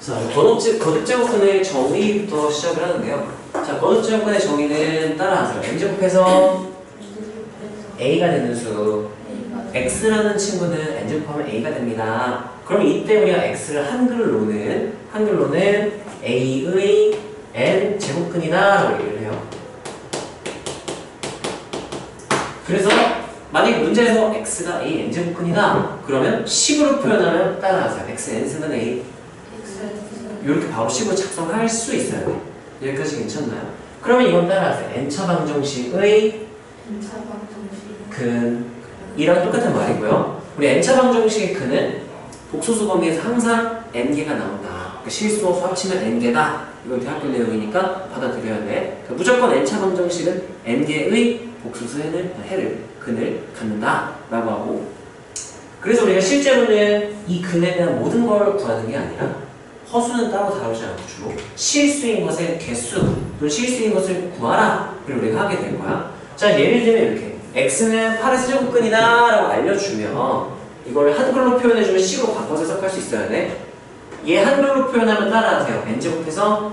자, 거듭제곱근의 정의부터 시작을 하는데요. 자, 거듭제곱근의 정의는 따라하세요. n제곱해서 a가 되는 수 x라는 친구는 n제곱하면 a가 됩니다. 그럼 이때 우리가 x를 한글로는 a의 n제곱근이다 라고 얘기를 해요. 그래서 만약에 문제에서 x가 a n제곱근이다 그러면 식으로 표현하면 따라하세요. x n승은 a 이렇게 바로 식으로 작성할 수 있어야 돼. 여기까지 괜찮나요? 그러면 이건 따라하세요. n차 방정식의 근이랑 똑같은 말이고요. 우리 n차 방정식의 근은 복소수 범위에서 항상 n개가 나온다. 그러니까 실수 합치면 n개다. 이건 대학교 내용이니까 받아들여야 돼. 그러니까 무조건 n차 방정식은 n개의 복소수 근을 갖는다 라고 하고, 그래서 우리가 실제로는 이 근에 대한 모든 걸 구하는 게 아니라 허수는 따로 다루지 않고 주로 실수인 것의 개수 또는 실수인 것을 구하라 를 우리가 하게 될 거야. 자, 예를 들면 이렇게 x는 8의 세제곱근이다 라고 알려주면 이걸 한글로 표현해주면 식으로 바꿔서 해석할 수 있어야 돼. 얘 한글로 표현하면 따라하세요. n제곱해서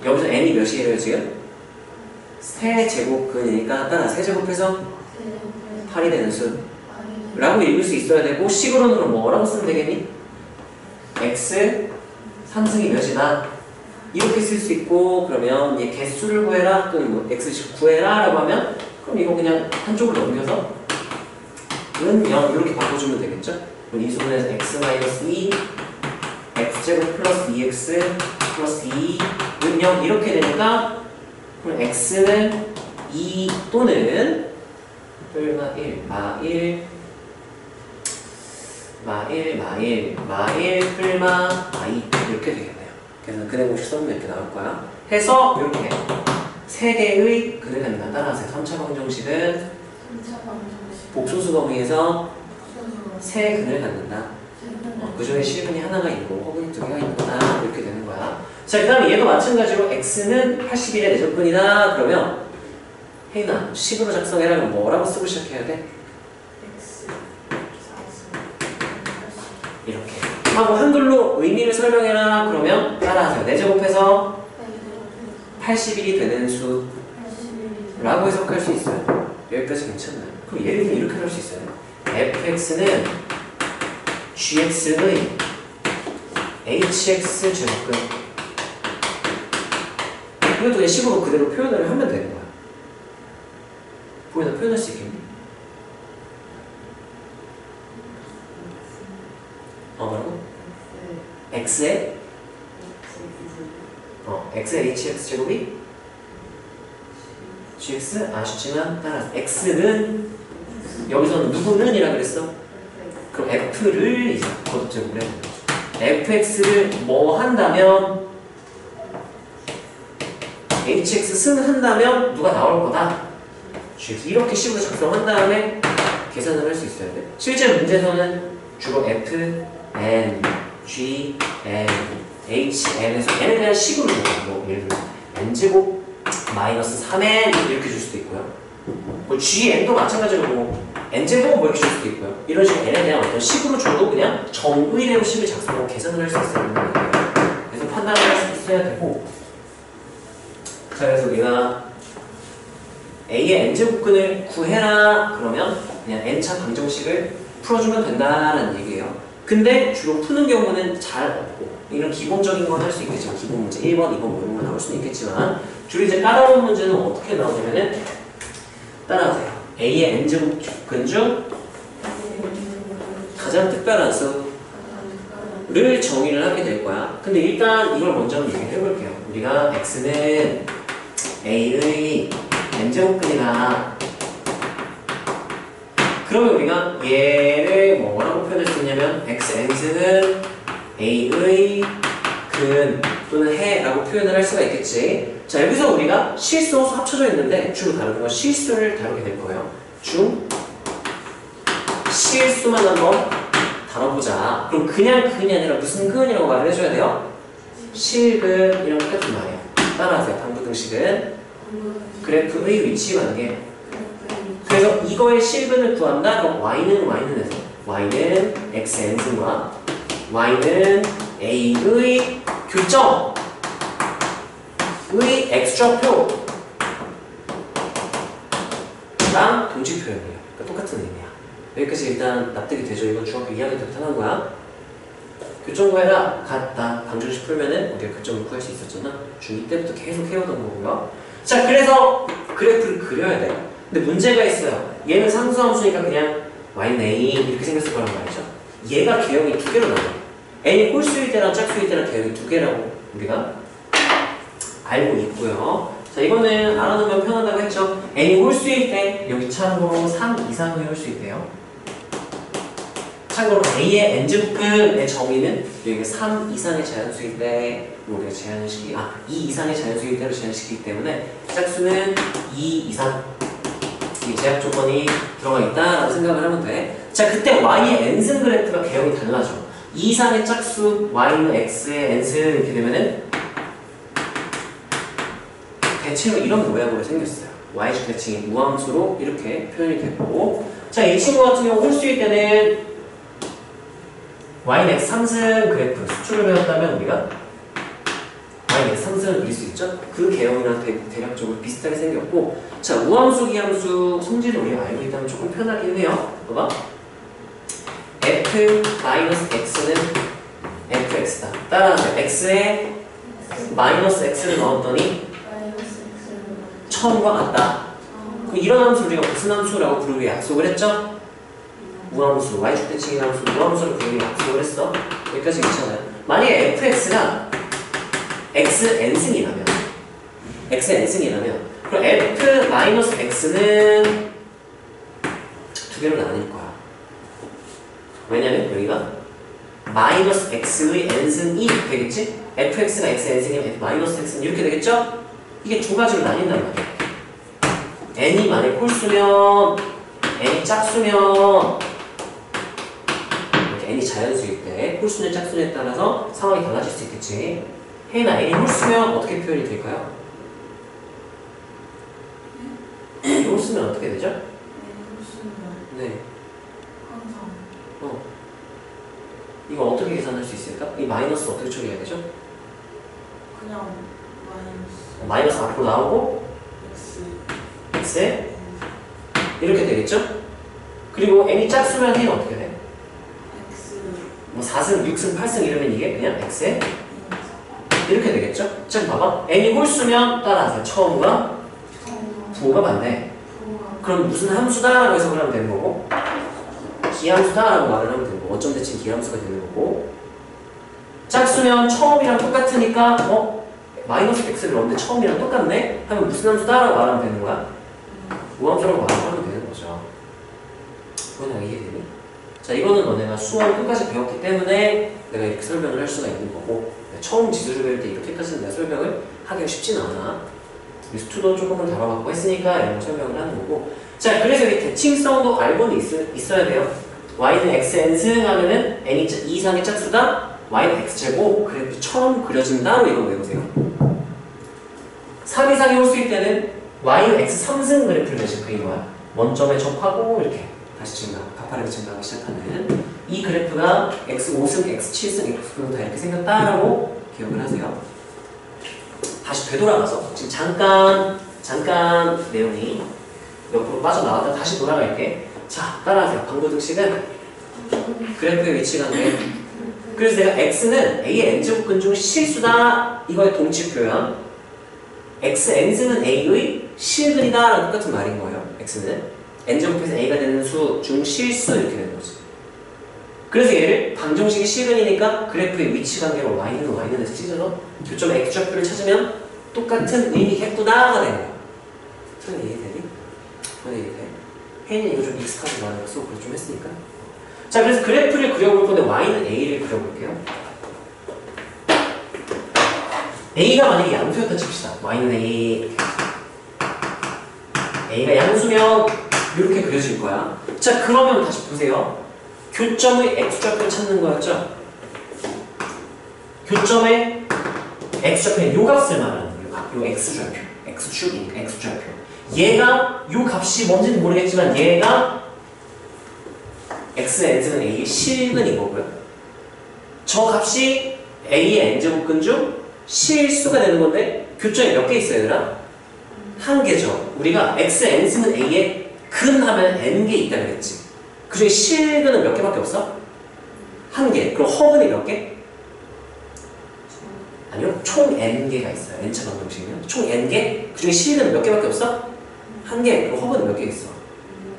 여기서 n이 몇이에요 지금? 세제곱근이니까 따라 세제곱해서 8이 되는 수 라고 읽을 수 있어야 되고, 식으로는 그럼 뭐라고 쓰면 되겠니? x 3승이 몇이다 이렇게 쓸 수 있고, 그러면 얘 개수를 구해라 또는 뭐 x 구해라 라고 하면 그럼 이거 그냥 한쪽으로 넘겨서 은 0 이렇게 바꿔주면 되겠죠? 그럼 이 수분에서 x-2 x제곱 플러스 2x 플러스 2 은 0 이렇게 되니까 그럼 x는 2 또는 뿔마 1 마1 뿔마 마2 이렇게 되겠네요. 그래서 근의 공식 써보면 이렇게 나올 거야. 해서 이렇게 세 개의 근을 갖는다. 따라하세요. 3차 방정식은 복소수 범위에서 세 근을 갖는다. 그 중에 실근이 하나가 있고 허근이 두 개가 있는 거다. 이렇게 되는 거야. 자, 그 다음에 얘도 마찬가지로 x는 81의 내접근이다. 그러면 혜인아, 식으로 작성해라. 그럼 뭐라고 쓰고 시작해야 돼? 이렇게 하고 한글로 의미를 설명해라. 그러면 따라하세요. 내제곱해서 81이 되는 수라고 해석할 수 있어요. 여기까지 괜찮나요? 그럼 예를 들면 이렇게 할 수 있어요. fx는 gx의 hx 제곱근. 이것도 그냥 식으로 그대로 표현을 하면 되는 거야. 보이나 표현할 수 있겠니? 뭐라고? x의 x의 hx 제곱이 gx 아쉽지만 따라서 x는 여기서는 누구는 이라 그랬어? 그럼 f를 이제 거듭제곱을 해야 돼. fx를 뭐 한다면 hx 승 한다면 누가 나올 거다? gx 이렇게 식으로 작성한 다음에 계산을 할 수 있어야 돼. 실제 문제에서는 주로 f, n, g, n, h, n에서 n에 대한 식으로 줘요. 뭐 예를 들어 n제곱 마이너스 3n 이렇게 줄 수도 있고요. 뭐 g, n도 마찬가지로 뭐 n제곱 뭐 이렇게 줄 수도 있고요. 이런 식으로 n에 대한 어떤 식으로 줘도 그냥 정의대로 식을 작성하고 계산을 할 수 있어요. 그래서 판단을 할 수 있어야 되고, 자, 그래서 우리가 a의 n제곱근을 구해라 그러면 그냥 n차 방정식을 풀어주면 된다는 얘기예요. 근데 주로 푸는 경우는 잘 없고, 이런 기본적인 건 할 수 있겠지만, 기본 문제 1번, 2번 뭐 이런 거 나올 수는 있겠지만, 주로 이제 까다로운 문제는 어떻게 나오냐면은 따라하세요. a의 n제곱근 중 가장 특별한 수를 정의를 하게 될 거야. 근데 일단 이걸 먼저 한번 얘기를 해볼게요. 우리가 x는 a의 n제곱근이다. 그러면 우리가 얘를 뭐라고 표현할 수 있냐면 xn승은 a의 근 또는 해라고 표현을 할 수가 있겠지. 자, 여기서 우리가 실수 호수 합쳐져 있는데 주로 다루는 건 실수를 다루게 될 거예요. 실수만 한번 다뤄보자. 그럼 그냥 근이 아니라 무슨 근이라고 말을 해줘야 돼요? 실근 이런 똑같은 말이에요. 따라하세요. 방부등식은 그래프의 위치 관계. 그래서 이거의 실근을 구한다? 그럼 y는 해서 y는 xn승과 y는 a의 교점의 x좌표랑 동지 표현이에요. 그러니까 똑같은 의미야. 여기까지 일단 납득이 되죠? 이건 중학교 2학년 때부터 하는 거야. 교점 구해라 같다. 방정식 풀면은 우리가 교점을 구할 수 있었잖아. 중2 때부터 계속 해오던 거고요. 자, 그래서 그래프를 그려야 돼요. 근데 문제가 있어요. 얘는 상수함수니까 그냥 y는 a 이렇게 생겼을 거란 말이죠. 얘가 개형이 두 개로 나와요. n이 홀수일 때랑 짝수일 때랑 개형이 두 개라고 우리가 알고 있고요. 자, 이거는 알아두면 편하다고 했죠. n이 홀수일 때 여기 참고로 3 이상의 홀수일 때요. 참고로 a의 n제곱근의 정의는 여기가 3 이상의 자연수일 때 우리가 제한시키기 2 이상의 자연수일 때로 제한시키기 때문에 짝수는 2 이상 이 제약 조건이 들어가 있다라고 생각을 하면 돼. 자, 그때 y의 n승 그래프가 개형이 달라져. 2 이상의 짝수 y는 x의 n승 이렇게 되면은 대칭으로 이런 모양으로 생겼어요. y축 대칭이 무함수로 이렇게 표현이 되고, 자, 이 친구 같은 경우 홀수일 때는 y는 x 3승 그래프 수축을 배웠다면 우리가 y는 x 3승을 그릴 수 있죠? 그 개형이랑 대략적으로 비슷하게 생겼고, 자, 우함수, 기함수 성질을 우리가 알고 있다면 조금 편하긴 해요. 봐봐. f-x는 fx다. 따라서 x에 마이너스 x를 넣었더니 처음과 같다. 그럼 이런 함수 우리가 무슨 함수라고 부르기 약속을 했죠? 우함수, y축 대칭의 함수, 우함수를 부르기 약속을 했어. 여기까지 괜찮아요. 만약에 fx가 xn승이라면 그럼 f-x는 두 개로 나뉠 거야. 왜냐면 여기가 마이너스 x의 n승이 되겠지? fx가 x의 n승이면 f 마이너스 x는 이렇게 되겠죠? 이게 두 가지로 나뉜단 말이야. n이 만약 홀수면 n이 짝수면 이렇게 n이 자연수일 때 홀수냐 짝수냐에 따라서 상황이 달라질 수 있겠지. 혜인아, n이 홀수면 어떻게 표현이 될까요? n이 홀수면 어떻게 되죠? 네. 이거 어떻게 계산할 수 있을까? 이 마이너스 어떻게 처리해야 되죠? 그냥 마이너스 앞으로 나오고 x에 이렇게 되겠죠? 그리고 n이 짝수면 n은 어떻게 돼? x 뭐 4승, 6승, 8승 이러면 이게 그냥 x에 이렇게 되겠죠? 자, 봐봐. n이 홀수면 따라서 처음과 부호가 맞네. 그럼 무슨 함수다라고 해석을 하면 되는 거고, 기함수다라고 말을 하면 되는 거고, 어쩜 대칭 기함수가 되는 거고, 짝수면 처음이랑 똑같으니까 마이너스 x를 넣었는데 처음이랑 똑같네? 하면 무슨 함수다라고 말하면 되는 거야? 우함수라고 말하면 되는 거죠. 그건 이해되니? 자, 이거는 너네가 수원 끝까지 배웠기 때문에 내가 이렇게 설명을 할 수가 있는 거고, 처음 지수를 배울 때 이렇게까지는 내가 설명을 하기가 쉽지는 않아. 리스트도 조금은 다뤄봤고 했으니까 이런 거 설명을 하는 거고. 자, 그래서 이 대칭성도 알고는 있어야 돼요. y는 xn승 하면은 n이 2 이상의 짝수다. y는 x제곱 그래프 처음 그려진다로 이거 외우세요. 3 이상의 홀수일 때는 y는 x 3승 그래프를 다시 그린 거야. 원점에 접하고 이렇게 다시 증가, 가파르게 증가하기 시작하는 이 그래프가 x 5승, x 7승, x 9승 다 이렇게 생겼다라고 기억을 하세요. 다시 되돌아가서 지금 잠깐 내용이 옆으로 빠져나왔다 다시 돌아갈게. 자, 따라하세요. 방부등식은 그래프의 위치관계. 그래서 내가 x는 a의 n제곱근 중 실수다. 이거의 동치 표현. x n승은 a의 실근이다 라는 똑같은 말인 거예요. x는 n제곱해서 a가 되는 수 중 실수 이렇게 되는 거지. 그래서 얘를 방정식이 실근이니까 그래프의 위치관계로 y는에서 찢어서 교점의 x좌표를 찾으면 똑같은 의미겠구나가 되는 거야. 소리 이해되니? 이해돼? 혜인이 이거 좀 익숙하지 말아요. 수업을 좀 했으니까. 자, 그래서 그래프를 그려볼 건데 y는 a를 그려볼게요. a가 만약에 양수였다 칩시다. y는 a가 양수면 이렇게 그려질 거야. 자, 그러면 다시 보세요. 교점의 x좌표를 찾는 거였죠? 교점의 x좌표는 요 값을 말하는 거예요. 요 x좌표. x축이니까 x좌표. 얘가 요 값이 뭔지는 모르겠지만 얘가 x, n승은 a의 실근인 거고요. 저 값이 a의 n제곱근 중 실수가 되는 건데 교점이 몇 개 있어요, 얘들아? 한 개죠. 우리가 x, n 쓰는 a에 근 하면 n개 있다 그랬지. 그 중에 실근은 몇 개밖에 없어? 한 개. 그럼 허근이 몇 개? 아니요, 총 n개가 있어요. n차 방정식이면 총 n개? 그 중에 실근은 몇 개밖에 없어? 한 개. 그럼 허근은 몇 개 있어?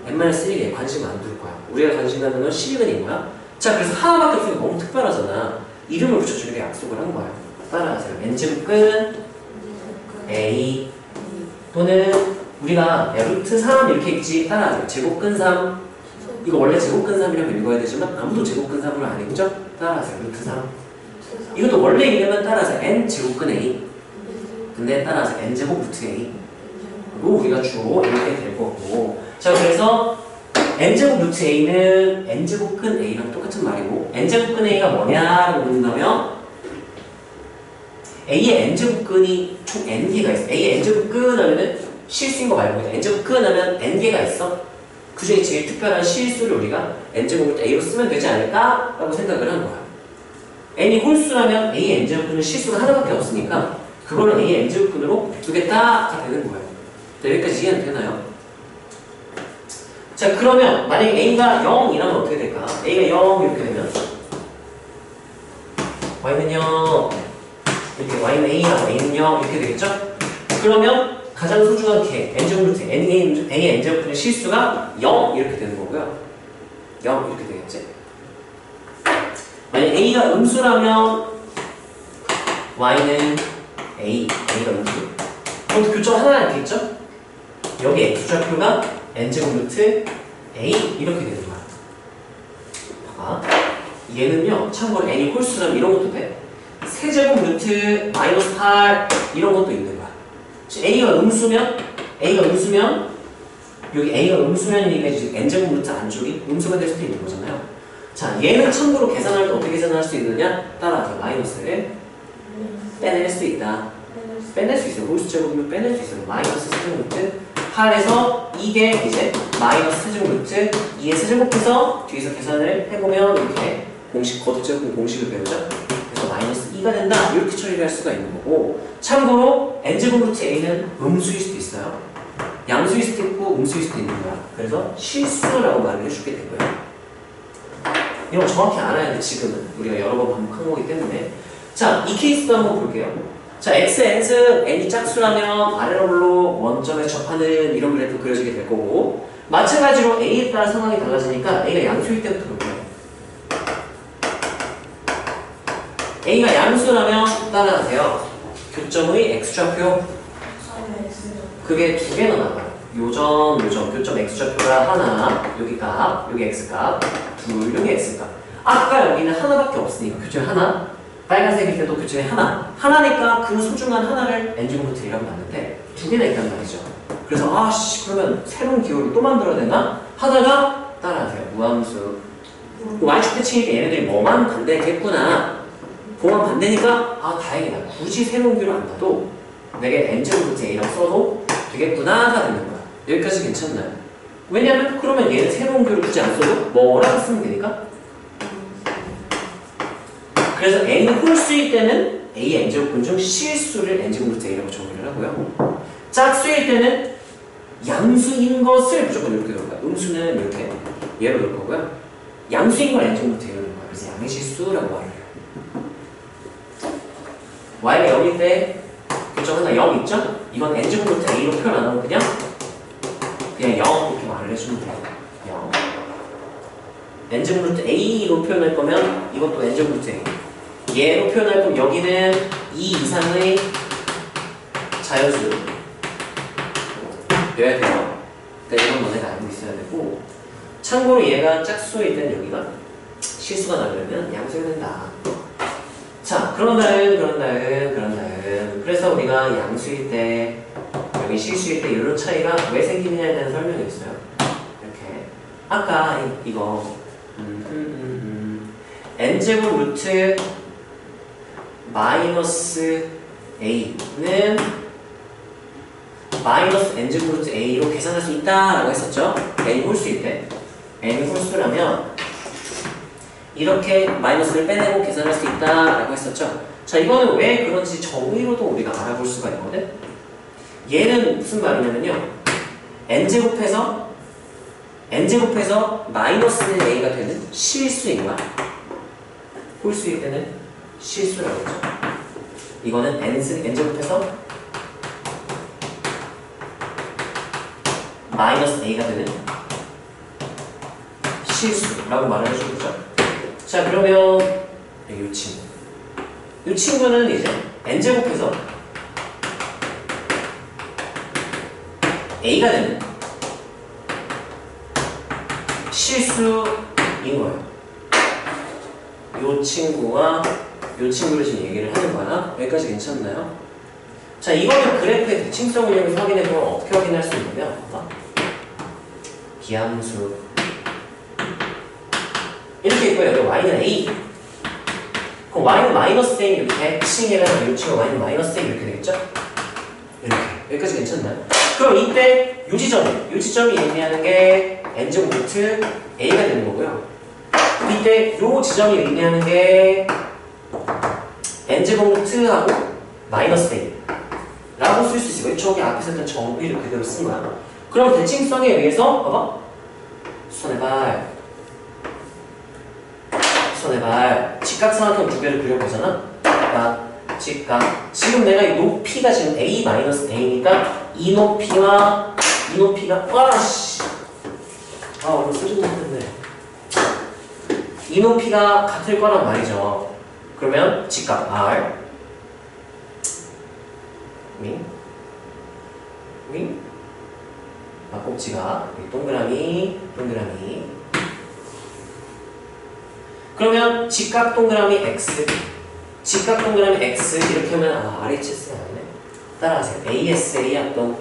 n-1개. 관심 안 둘 거야. 우리가 관심 갖는 건 실근인 거야. 자, 그래서 하나밖에 없으니까 너무 특별하잖아. 이름을 붙여주기로 약속을 한 거야. 따라하세요. n제곱근 a 또는 우리가 루트 3 이렇게 있지. 따라하세요. 제곱근 3. 이거 원래 제곱근 3이라고 읽어야 되지만 아무도 제곱근 3으로 안 읽죠? 따라하세요. 루트 3. 이것도 원래 이름은 따라서 n 제곱근 a. 근데 따라서 n 제곱 루트 a. 로 우리가 주로 이렇게 될 거고. 자, 그래서 n 제곱 루트 a는 n 제곱근 a랑 똑같은 말이고, n 제곱근 a가 뭐냐라고 묻는다면 a의 n 제곱근이 총 n 개가 있어. a의 n 제곱근 하면은 실수인 거 말고 n 제곱근 하면 n 개가 있어. 그 중에 제일 특별한 실수를 우리가 n 제곱을 a로 쓰면 되지 않을까라고 생각을 한 거야. n이 홀수라면 a의 n 제곱근은 실수가 하나밖에 없으니까 그거를 a의 n 제곱근으로 두겠다가 되는 거예요. 여기까지 이해는 되나요? 자, 그러면 만약에 a가 0이라면 어떻게 될까? a가 0 이렇게 되면 y는요 이렇게 y는 a라고 a는 0 이렇게 되겠죠? 그러면 가장 소중한 개 n제곱 루트 a의 n제곱분의 실수가 0 이렇게 되는 거고요. 0 이렇게 되겠지? 만약 a가 음수라면 y는 a가 음수. 그럼 교점 하나 이렇게 있죠? 여기 x좌표가 n제곱 루트 a 이렇게 되는 거야. 봐봐. 얘는요, 참고로 n이 홀수라면 이런 것도 돼. 세제곱 루트 마이너스 8 이런 것도 있는 거야. a가 음수면 여기 a가 음수면이니까 이제 n제곱 루트 안쪽이 음수가 될 수도 있는 거잖아요. 자, 얘는 참고로 계산할 때 어떻게 계산할 수 있느냐? 따라서 마이너스를 빼낼 수 있다. 빼낼 수 있어요. 홀수 제곱이면 빼낼 수 있어요. 마이너스 세제곱 루트 8에서 이게 이제 마이너스 세제곱 루트 2의 세제곱해서 뒤에서 계산을 해보면 이렇게 공식, 거듭제곱 공식을 배우죠. 그래서 마이너스 2가 된다. 이렇게 처리를 할 수가 있는 거고, 참고로 n제곱 루트 a는 음수일 수도 있어요. 양수일 수도 있고 음수일 수도 있는 거야. 그래서 실수라고 말을 해주게 되고요. 이거 정확히 알아야 돼. 지금은 우리가 여러 번 반복한 거기 때문에. 자, 이 케이스도 한번 볼게요. 자, x, n승 n이 짝수라면 아래로로 원점에 접하는 이런 그래프 그려지게 될 거고, 마찬가지로 a에 따라 상황이 달라지니까 a가 양수일 때부터 볼게요. a가 양수라면 따라하세요. 교점의 x좌표 그게 두 개나 나와요. 요점, 교점 x좌표가 하나, 여기 값, 여기 x값, 둘, 여기 x값. 아까 여기는 하나밖에 없으니까 교점이 하나, 빨간색일 때도 교점이 하나니까 그 소중한 하나를 n제곱 루트 1이라고 놨는데 두 개나 있단 말이죠. 그래서 아씨, 그러면 새로운 기호를 또 만들어야 되나? 하다가 따라하세요. 무함수. y축 대칭이니까 얘네들이 뭐만 반대겠구나. 뭐만 반대니까 아, 다행이다. 굳이 새로운 기호를 안 놔도 내게 n제곱 루트 a라고 써도 되겠구나가 되는 거야. 여기까지 괜찮나요? 왜냐면 그러면 얘는 새로운 기호를 굳이 안 써도 뭐라고 쓰면 되니까. 그래서 n이 홀수일 때는 a의 n제곱근 중 실수를 n제곱 루트 a라고 정의를 하고요. 짝수일 때는 양수인 것을 무조건 이렇게 넣을 거야. 음수는 이렇게 얘로 넣을 거고요. 양수인 걸 n제곱 루트 a로 넣을 거야. 그래서 양의 실수라고 말을 해요. y가 0일 때 교점 하나 0 있죠? 이건 n제곱 루트 a로 표현 안 하고 그냥 0 이렇게 말을 해주면 돼요. 0. n제곱 루트 a로 표현할 거면 이것도 n제곱 루트 a. 얘로 표현할 거면 여기는 2 이상의 자연수 여야 돼요. 그러니까 이건 너네가 알고 있어야 되고, 참고로 얘가 짝수일 때는 여기가 실수가 나려면 양수해야 된다. 자, 그런 다음 그래서 우리가 양수일 때 여기 실수일 때 이런 차이가 왜 생기느냐에 대한 설명이 있어요. 이렇게 아까 이거 n제곱 루트 마이너스 a는 마이너스 n제곱 루트 a로 계산할 수 있다라고 했었죠. n이 홀수일 때. n이 홀수라면 이렇게 마이너스를 빼내고 계산할 수 있다라고 했었죠. 자, 이거는 왜 그런지 정의로도 우리가 알아볼 수가 있거든. 얘는 무슨 말이냐면요. n제곱해서 마이너스 a가 되는 실수인 거야. 홀수일 때는 실수라고 했죠. 이거는 n제곱해서 마이너스 a가 되는 실수라고 말을 해주는 거죠. 자, 그러면 이 친구. 이 친구는 이제 n제곱해서 a가 되는 실수인 거예요. 이 친구와 이 친구를 지금 얘기를 하는 거야. 여기까지 괜찮나요? 자, 이거는 그래프의 대칭성을 이용해서 확인해보면 어떻게 확인할 수 있냐면 비함수 이렇게 있고요. 여기 y는 a. 그럼 y는 마이너스 a 이렇게 대칭해가지고 이 친구 y는 마이너스 a 이렇게 되겠죠? 이렇게. 여기까지 괜찮나요? 그럼 이때 이 지점이 의미하는 게 n제곱 루트 a가 되는 거고요. 이때 이 지점이 의미하는 게 n제곱 루트하고 마이너스 a 라고 쓸 수 있어요. 저기 앞에서 했던 정의를 그대로 쓴 거야. 그럼 대칭성에 의해서 봐봐. 손의 발 직각삼각형 두 개를 그려보잖아. 직각. 지금 내가 이 높이가 지금 a-a니까 이 높이가 와씨 오늘 쓰지 못했네. 이 높이가 같을 거란 말이죠. 그러면 직각 r 윙 꼭지가 동그라미 그러면 직각 동그라미 x 이렇게 하면 RHS가 나오네. 따라하세요. ASA 합동.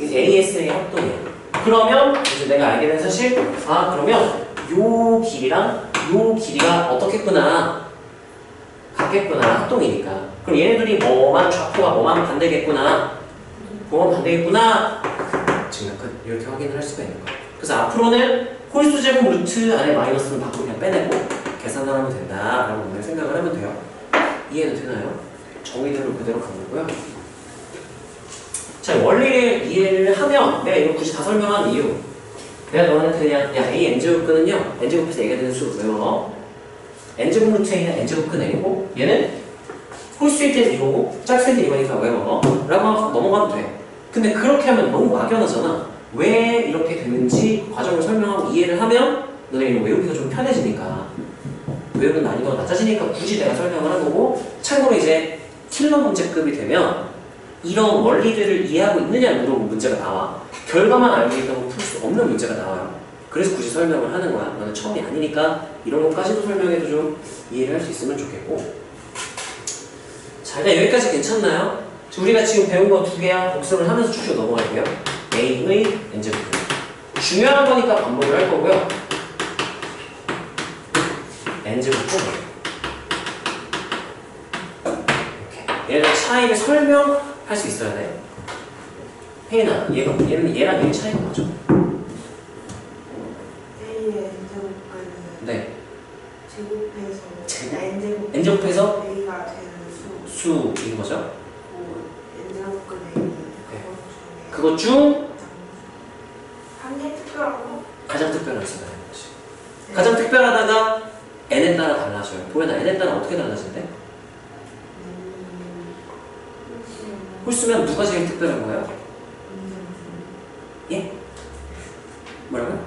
ASA 합동이에요. 그러면 이제 내가 알게 된 사실 그러면 요 길이랑 요 길이가 어떻겠구나 같겠구나. 합동이니까. 그럼 얘네들이 좌표가 뭐만 반대겠구나. 지금 이렇게 확인을 할 수가 있는 거야. 그래서 앞으로는 홀수 제곱 루트 안에 마이너스는 받고 그냥 빼내고 계산을 하면 된다라고 오늘 생각을 하면 돼요. 이해는 되나요? 정의대로 그대로 가는 거고요. 자, 원리를 이해를 하면 내가 이거 굳이 다 설명한 이유. 내가 너한테 그냥 a n제곱근은요. n제곱해서 a가 되는 수 외워. n제곱 루트 a는 n제곱근 a고 얘는 홀수일 때는 이거고 짝수일 때 이거니까 외워. 라고 하고 넘어가면 돼. 근데 그렇게 하면 너무 막연하잖아. 왜 이렇게 되는지 과정을 설명하고 이해를 하면 너네 이거 외우기가 좀 편해지니까 외우는 난이도가 낮아지니까 굳이 내가 설명을 한 거고 참고로 이제 킬러 문제급이 되면 이런 원리들을 이해하고 있느냐를 물어보면 문제가 나와. 결과만 알고 있다고 풀 수 없는 문제가 나와요. 그래서 굳이 설명을 하는 거야. 너는 처음이 아니니까 이런 것까지도 설명해도 좀 이해를 할 수 있으면 좋겠고. 자, 일단 여기까지 괜찮나요? 우리가 지금 배운 거 두 개야. 복습을 하면서 쭉쭉 넘어갈게요. A의 n제곱. 중요한 거니까 반복을 할 거고요. n제곱 이렇게. 얘를 차이를 설명할 수 있어야 돼. 혜인아, 얘랑 얘의 차이가 뭐죠? A의 n제곱근은 네. n제곱해서 n제곱해서 A가 되는 수인 거죠? n제곱근 A는 그것 중 한개 특별한 거? 가장 특별한 수가 되는 거지. 가장 특별하다가 n에 따라 달라져요. 보여나 n에 따라 어떻게 달라진대? 홀수면 누가 제일 특별한 거예요? 예? 뭐라고요?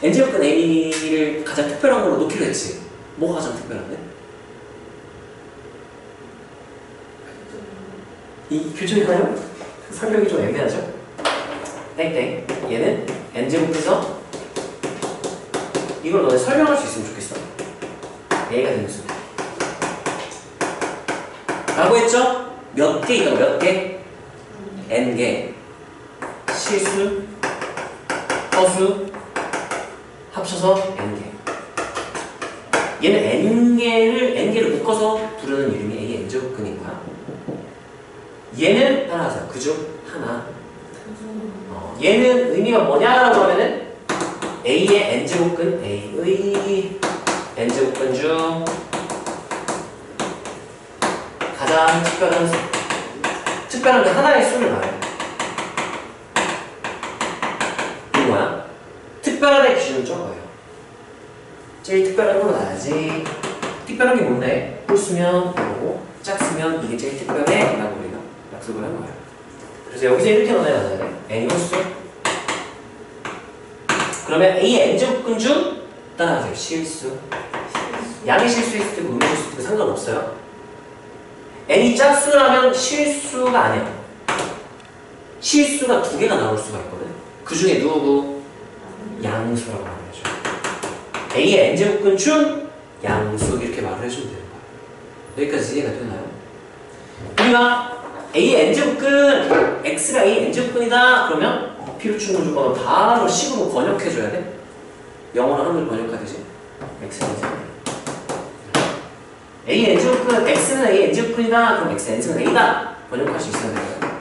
n제곱근 a를 가장 특별한 걸로 놓기로 했지. 뭐가 가장 특별한데? 이 교정이나요? 설명이 좀 애매하죠? 땡땡. 얘는 n제곱해서 이걸 너네 설명할 수 있으면 좋겠어. a가 되는 수. 라고 했죠? 몇 개 있다고 몇 개? n개. 실수, 허수, 합쳐서 n개. 얘는 n개를 묶어서 부르는 이름이 a n제곱근인 거야. 얘는 따라하세요. 그중 하나. 얘는 의미가 뭐냐라고 하면은 a의 n제곱근 a의 n제곱근 중 가장 특별한 수. 특별한 게 하나의 수를 말해요. 이게 뭐야? 특별한의 기준은 저거예요. 제일 특별한 걸로 놔야지. 특별한 게 뭔데? 홀수면 이거고 짝수면 이게 제일 특별해 라고 우리가 약속을 한 거예요. 그래서 여기서 이렇게 넣어야 돼. n이 홀수. 그러면 a의 n제곱근 중 따라하세요. 실수. 양의 실수일 수도 있고 음의 실수도 있고 상관없어요. n이 짝수라면 실수가 아니야. 실수가 두 개가 나올 수가 있거든. 그 중에 누구? 양수라고 말을 해줘. a의 n제곱근 중 양수 이렇게 말을 해주면 되는 거야. 여기까지 이해가 되나요? 우리가 a의 n제곱근 x가 a의 n제곱근이다 그러면 필요 충분 조건은 바로 식으로 번역해줘야 돼. 영어로 한글 번역하듯이 x는 n제곱근 a의 n제곱근 x는 a의 n제곱근이다 그럼 x n승은 a다 번역할 수 있어야 돼요.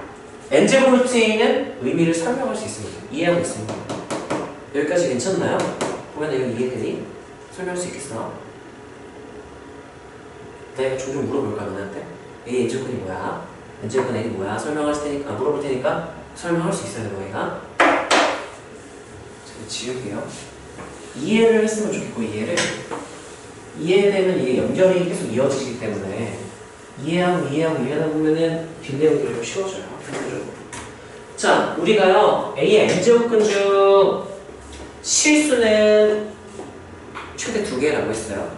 n제곱 루트 a는 의미를 설명할 수 있습니다. 이해하고 있습니다. 여기까지 괜찮나요? 보면 이거 이해되니? 설명할 수 있겠어? 내가 종종 물어볼까 너네한테? a의 n제곱근이 뭐야? n제곱근 a이 뭐야? 설명할 테니까 물어볼 테니까 설명할 수 있어야 돼 너희가. 제가 지울게요. 이해를 했으면 좋겠고 이해되면 이게 연결이 계속 이어지기 때문에 이해하다 보면은 뒷내용들이 좀 쉬워져요. 자, 우리가요 a의 n제곱근 중 실수는 최대 2개라고 했어요.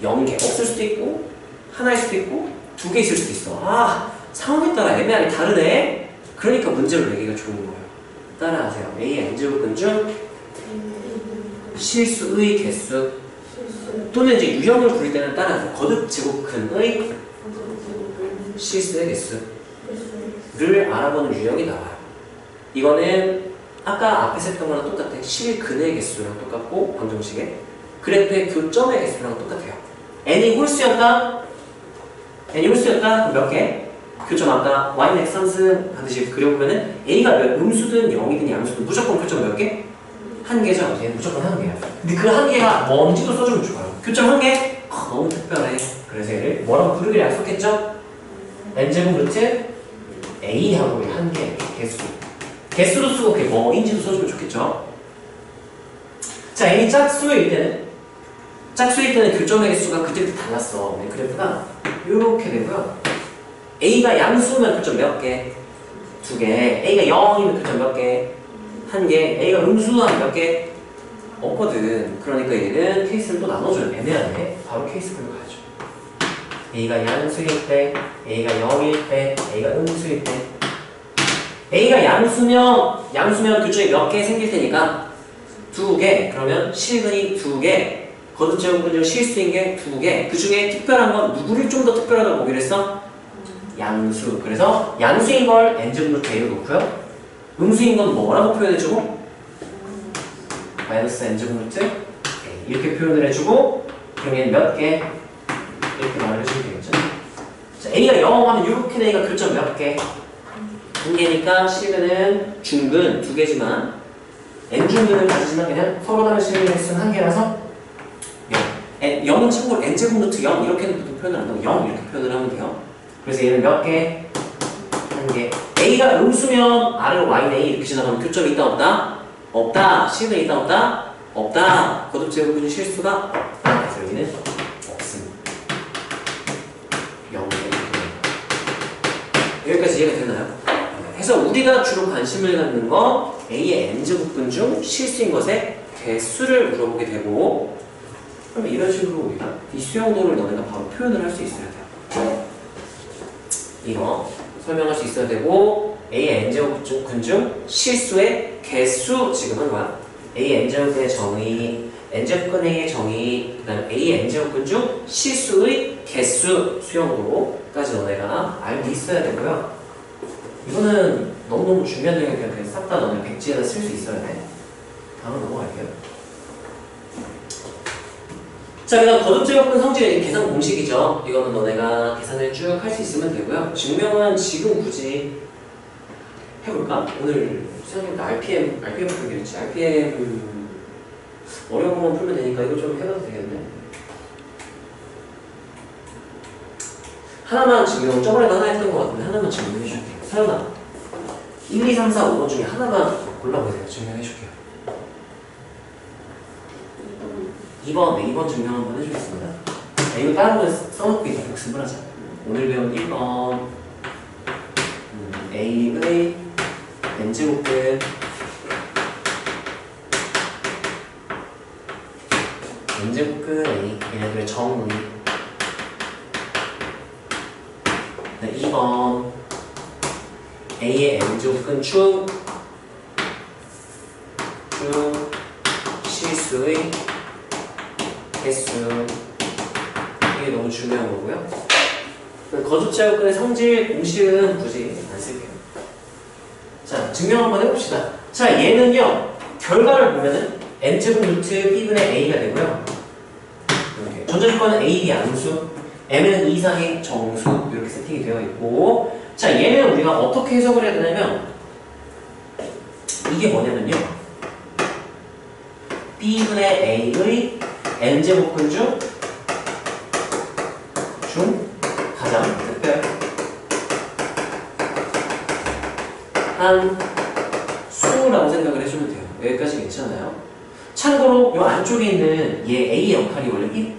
0개 없을 수도 있고 하나일 수도 있고 2개 있을 수도 있어. 아, 상황에 따라 애매하게 다르네. 그러니까 문제를 내기가 좋은 거예요. 따라하세요. a의 n제곱근 중 실수의 개수 또는 이제 유형을 부를 때는 따라서 거듭 제곱근의 실수의 개수를 알아보는 유형이 나와요. 이거는 아까 앞에서 했던 거랑 똑같아. 실근의 개수랑 똑같고 방정식에 그래프의 교점의 개수랑 똑같아요. n이 홀수였다? 그럼 몇 개? 교점 아까 y는 x선승 하듯이 그려보면은 a가 음수든 0이든 양수든 무조건 교점 몇 개? 1개죠. 얘는 무조건 1개야. 근데 그 1개가 뭔지도 써주면 좋아요. 교점 1개? 너무 특별해. 그래서 얘를 뭐라고 부르기로 약속했죠? n제곱 루트 a하고 1개 개수. 개수도 쓰고 그게 뭐인지도 써주면 좋겠죠? 자, n이 짝수일 때는 교점의 개수가 그때부터 달랐어. 네, 그래프가 이렇게 되고요. a가 양수면 교점 몇 개? 2개. a가 0이면 교점 몇 개? 1개. a가 음수하면 몇 개? 없거든. 그러니까 얘는 케이스를 또 나눠줘요. 애매하네. 바로 케이스별로 가야죠. a가 양수일 때, a가 0일 때, a가 음수일 때. a가 양수면 교점이 몇 개 생길 테니까 2개. 그러면 실근이 2개. 거듭제곱근 중 실수인 게 2개. 그 중에 특별한 건 누구를 좀 더 특별하다고 보기로 했어? 양수. 그래서 양수인 걸 n제곱 루트 a로 놓고요. 음수인 건 뭐라고 표현해주고? 마이너스 n제곱 루트 a. 이렇게 표현을 해주고 그럼 얘는 몇 개? 이렇게 말을 해주면 되겠죠? 자, a가 0 하면 이렇게 a가 교점 몇 개? 1개니까 실근은 중근 2개지만 n중근을 가지지만 그냥 서로 다른 실근의 횟수는 1개라서 0은 참고로 n제곱 루트 0 이렇게 표현을 안 하고 0 이렇게 표현을 하면 돼요. 그래서 얘는 몇 개? 1개. a가 음수면 아래로 y는 a 이렇게 지나가면 교점이 있다 없다? 없다. 실근이 있다 없다? 없다. 거듭제곱근 실수가 없다. 그래서 여기는 없습니다. 0개. 여기까지 이해가 되나요? 그래서 우리가 주로 관심을 갖는 거 a의 n제곱근 중 실수인 것의 개수를 물어보게 되고 그러면 이런 식으로 우리가 이 수용도를 너네가 바로 표현을 할 수 있어야 돼요. 이거 설명할 수 있어야 되고 a의 n제곱근 중 실수의 개수 지금 한 거야. a의 n제곱근의 정의, n제곱근 a의 정의, 그 다음에 a의 n제곱근 중 실수의 개수 수용도까지 너네가 알고 있어야 되고요. 이거는 너무너무 중요한 내용이니까 그냥 싹 다 너네 백지에다 쓸 수 있어야 돼. 다음 넘어갈게요. 자, 그 다음 거듭제곱근 성질의 계산 공식이죠. 이거는 너네가 계산을 쭉 할 수 있으면 되고요. 증명은 지금 굳이 해볼까? 오늘 선생님도 RPM 풀기로 했지. RPM 어려운 것만 풀면 되니까 이거 좀 해봐도 되겠네. 하나만 증명, 저번에도 하나 했던 것 같은데 하나만 증명해 줄게요. 서연아 1, 2, 3, 4, 5번 중에 하나만 골라보세요. 증명해 줄게요. 2번, 네, 2번 증명 한번 해주겠습니다. 네, 이거 다른 거 써놓고 이따 복습을 하자. 오늘 배운 1번 A의 n제곱근 n제곱근 A 얘네들의 정의. 네, 2번 A의 n제곱근 중 실수의 개수. 이게 너무 중요한 거고요. 거듭제곱근의 성질 공식은 굳이 안 쓸게요. 자, 증명 한번 해봅시다. 자, 얘는요, 결과를 보면은 n제곱 루트 b분의 a가 되고요. 이렇게 전자조건은 a, b 양수, m은 이상의 정수 이렇게 세팅이 되어 있고, 자, 얘는 우리가 어떻게 해석을 해야 되냐면 이게 뭐냐면요, b분의 a의 n제곱근 중 가장 특별한 수라고 생각을 해주면 돼요. 여기까지 괜찮아요? 참고로 이 안쪽에 있는 얘 A 역할이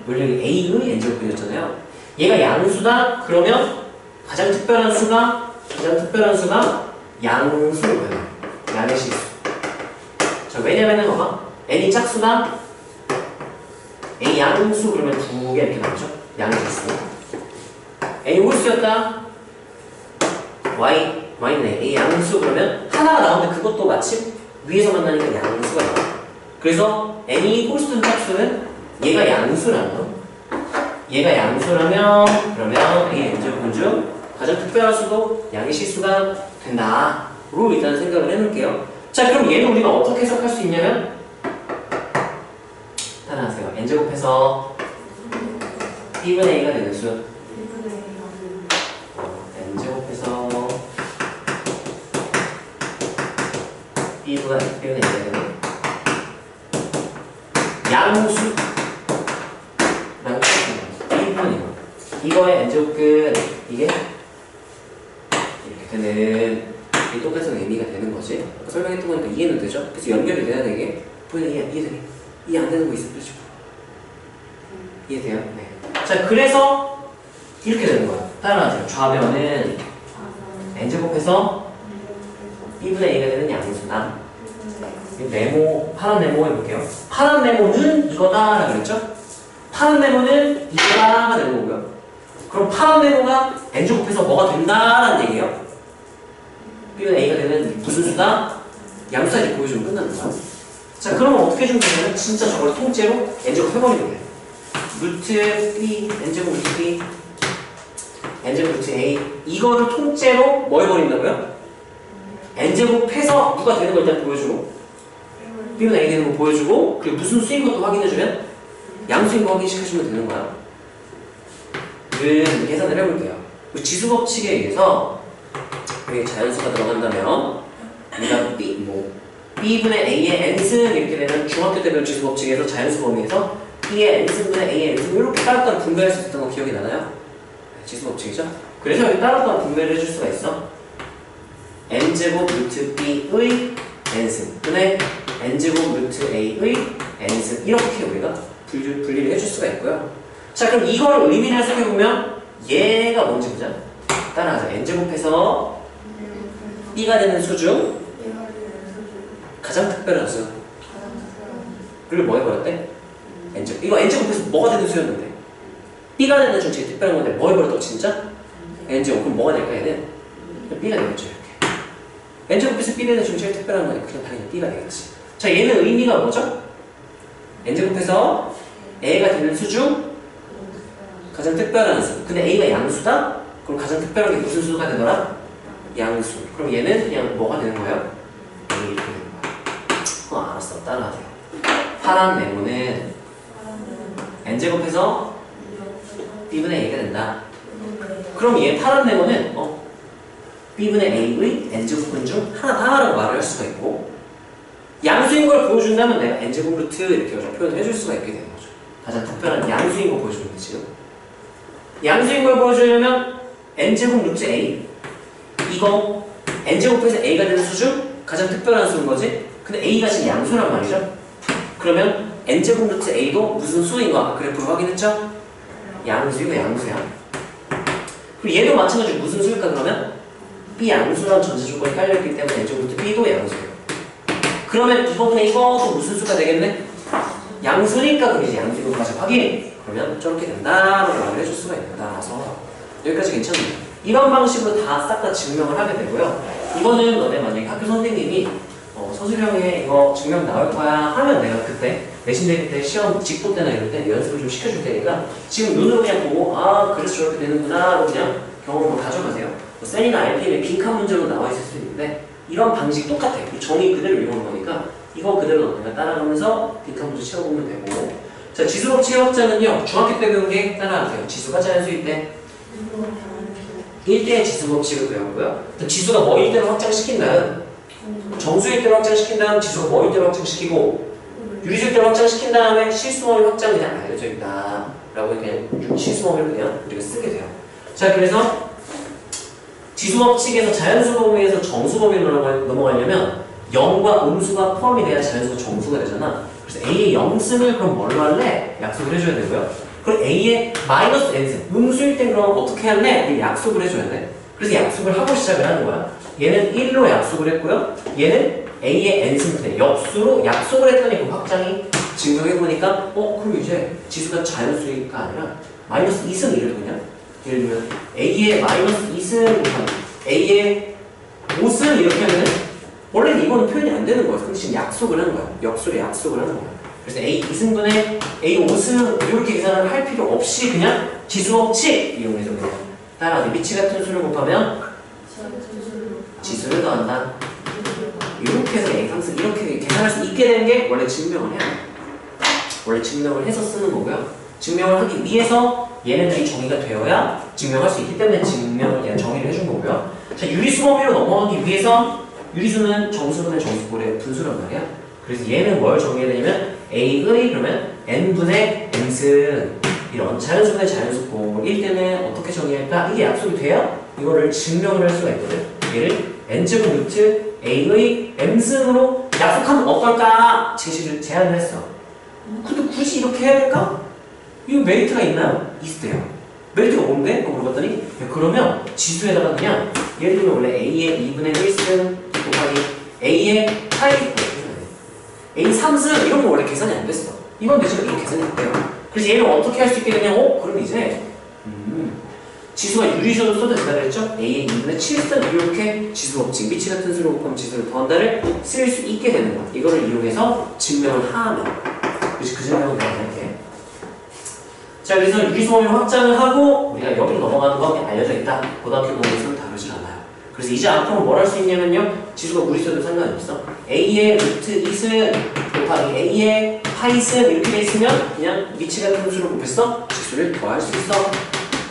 원래 A의 n제곱근이었잖아요. 얘가 양수다? 그러면 가장 특별한 수가 양수예요. 양의 실수. 자, 왜냐면은 봐봐. n이 짝수다? A 양수 그러면 두 개 이렇게 나오죠? 양의 실수. A 홀수였다? Y네. A 양수 그러면 하나가 나오는데 그것도 마침 위에서 만나니까 양수가 나와. 그래서 N이 홀수든 짝수는 얘가 양수라면 그러면 A n제곱근 중 가장 특별한 수도 양의 실수가 된다. 로 일단 생각을 해놓을게요. 자, 그럼 얘는 우리가 어떻게 해석할 수 있냐면 따라하세요. n제곱해서 b분의 a가 되는 수. n제곱해서 b분의 a가 되는 양수. b분의 이거의 n제곱근 이게 이렇게 되는 이 똑같은 의미가 되는 거지. 아까 설명했던 거니까 이해는 되죠? 그래서 연결이 돼야 되게 보이는 이해되게 이해 안 되는 거 있으면 그렇죠? 이해돼요? 네. 자, 그래서 이렇게 되는 거야. 따라하세요. 좌변은 n제곱해서 b분의 a가 되는 양수나 네모, 파란 네모 해볼게요. 파란 네모는 이거다라고 그랬죠? 파란 네모는 이거다가 되는 거고요. 그럼 파란 네모가 n제곱해서 뭐가 된다라는 얘기예요. b분의 a가 되는 무슨 수다? 양수다 이렇게 보여주면 끝나는 거야. 자, 그러면 어떻게 해주면 되냐면 진짜 저걸 통째로 n제곱 해버리는 거예요. 루트 b, n제곱 루트 b, n제곱 루트 a 이거를 통째로 뭐 해버린다고요? n제곱 해서 누가 되는 걸 일단 보여주고 b분의 a 되는 거 보여주고 그리고 무슨 수인 것도 확인해주면 양수인 거 확인시켜주면 되는 거야. 계산을 해볼게요. 지수 법칙에 의해서 여기 자연수가 들어간다면 우리가 b분의 a의 n승 이렇게 되면 중학교 때 배운 지수 법칙에서 자연수 범위에서 b의 n승분의 a의 n승 이렇게 따로따로 분배할 수 있었던 거 기억이 나나요? 지수 법칙이죠? 그래서 여기 따로따로 분배를 해줄 수가 있어. n제곱 루트 b의 n승 분의 n제곱 루트 a의 n승 이렇게 우리가 분리를 해줄 수가 있고요. 자, 그럼 이걸 의미를 해석해보면 얘가 뭔지 보자. 따라하자. n제곱해서 b가 되는 수 중 가장 특별한 수. 그리고 뭐 해버렸대? n제곱. 이거 n제곱해서 뭐가 되는 수였는데 b가 되는 중 제일 특별한 건데 뭐 해버렸다고 진짜? n제곱. 그럼 뭐가 될까 얘는? b가 되겠죠 이렇게. n제곱해서 b 되는 중 제일 특별한 거니까 그냥 당연히 b가 되겠지. 자, 얘는 의미가 뭐죠? n제곱해서 a가 되는 수 중 가장 특별한 수. 근데 a가 양수다? 그럼 가장 특별한 게 무슨 수가 되더라? 양수. 그럼 얘는 그냥 뭐가 되는 거예요? 이렇게 되는 거야. 알았어. 따라하세요. 파란 네모는 n제곱해서 b분의 a가 된다. 그럼 얘 파란 네모는 b분의 a의 n제곱분 중 하나다라고 말을 할 수가 있고 양수인 걸 보여준다면 내가 n제곱 루트 이렇게 표현을 해줄 수가 있게 되는 거죠. 가장 특별한 양수인 거 보여주면 되지요. 양수인 걸 보여주려면 n제곱 루트 a. 이거 n제곱해서 a가 되는 수주? 가장 특별한 수인 거지? 근데 a가 지금 양수란 말이죠? 그러면 n제곱 루트 a도 무슨 수인 거 아까 그래프로 확인했죠? 양수이고 양수야. 그리고 얘도 마찬가지로 무슨 수일까 그러면? b 양수란 전제 조건이 깔려있기 때문에 n제곱 루트 b도 양수예요. 그러면 이거분의 이것도 무슨 수가 되겠네? 양수니까 그게 이제 양수이고 다시 확인! 그러면 저렇게 된다라고 말을 해줄 수가 있는 거다라서 여기까지 괜찮네요. 이런 방식으로 다 싹 다 증명을 하게 되고요. 이거는 너네 만약에 학교 선생님이 서술형에 이거 증명 나올 거야 하면 내가 그때 내신대기 때 시험 직보 때나 이럴 때 연습을 좀 시켜줄 테니까 지금 눈으로 그냥 보고 아 그래서 저렇게 되는구나 하고 그냥 경험을 가져가세요. 뭐 셀이나 RPM에 빈칸 문제로 나와 있을 수 있는데 이런 방식 똑같아. 이 정의 그대로 이용한 거니까 이거 그대로 너네가 따라가면서 빈칸 문제 채워보면 되고. 자, 지수법칙 확장은요 중학교 때 배운 게 따라하세요. 지수가 자연수일 때 1대의 지수법칙을 배웠고요. 지수가 뭐 1대로 확장시킨 다음 정수일 대로 확장시킨 다음 지수가 뭐일 대로 확장시키고 유리수일 대로 확장시킨 다음에 실수범위 확장 그냥 알려져 있다 라고 그냥 실수범위를 그냥 우리가 쓰게 돼요. 자, 그래서 지수법칙에서 자연수범위에서 정수범위로 넘어가려면 0과 음수가 포함이 돼야 자연수가 정수가 되잖아. 그래서 A의 0승을 그럼 뭘로 할래? 약속을 해줘야 되고요. 그럼 A의 마이너스 n승 음수일 땐 그럼 어떻게 할래? 약속을 해줘야 돼. 그래서 약속을 하고 시작을 하는 거야. 얘는 1로 약속을 했고요. 얘는 A의 n승분의 역수로 약속을 했더니 그 확장이 증명해보니까 그럼 이제 지수가 자연수가 아니라 마이너스 2승 이래도 그냥 예를 들면 A의 마이너스 2승 A의 5승 이렇게 하면 원래는 이거는 표현이 안 되는 거야. 근데 지금 약속을 하는 거야. 역수로 약속을 하는 거야. 그래서 A 2승분의 A 5승 이렇게 계산을 할 필요 없이 그냥 지수법칙 이용해서 그냥 따라가서 미치 같은 수를 곱하면 지수를 더한다. 이렇게 해서 A 3승 이렇게 계산할 수 있게 되는 게 원래 증명을 해야 돼. 원래 증명을 해서 쓰는 거고요. 증명을 하기 위해서 얘네들이 정의가 되어야 증명할 수 있기 때문에 증명을 그냥 정의를 해준 거고요. 자, 유리수 범위로 넘어가기 위해서 유리수는 정수분의 정수꼴의 분수란 말이야. 그래서 얘는 뭘 정의해야 되냐면 A의 그러면 n분의 n승 이런 자연수분의 자연수꼴일 때는 어떻게 정의할까? 이게 약속이 돼야 이거를 증명을 할 수가 있거든. 얘를 n제곱 루트 A의 m승으로 약속하면 어떨까? 제안을 했어. 근데 굳이 이렇게 해야 될까? 이거 메리트가 있나요? 있대요. 메리트가 뭔데? 물어봤더니 그러면 지수에다가 그냥 예를 들면 원래 A의 2분의 1승 곱하기 A의 파이 A 3승 이런 거 원래 계산이 안 됐어. 이건 대신 이거 계산이 됐대요. 그래서 얘를 어떻게 할 수 있게 되냐고? 그럼 이제 지수가 유리수로 써도 된다 그랬죠? A의 2분의 7승 이렇게 지수법칙 미치 같은 수로 곱하면 지수를 더한다를 쓸 수 있게 되는 거야. 이거를 이용해서 증명을 하면 그렇지 그 증명은 그냥 이렇게. 자, 그래서 유리수범위를 확장을 하고 우리가 여기로 넘어가는 거 알려져 있다. 고등학교 공부에서는 다루질 않아요. 그래서 이제 앞으로 뭘 할 수 있냐면요. 지수가 무리수도 상관이 없어. A의 루트 2승 곱하기 A의 파이승 이렇게 돼 있으면 그냥 미치 같은 수를 곱해서 지수를 더할 수 있어.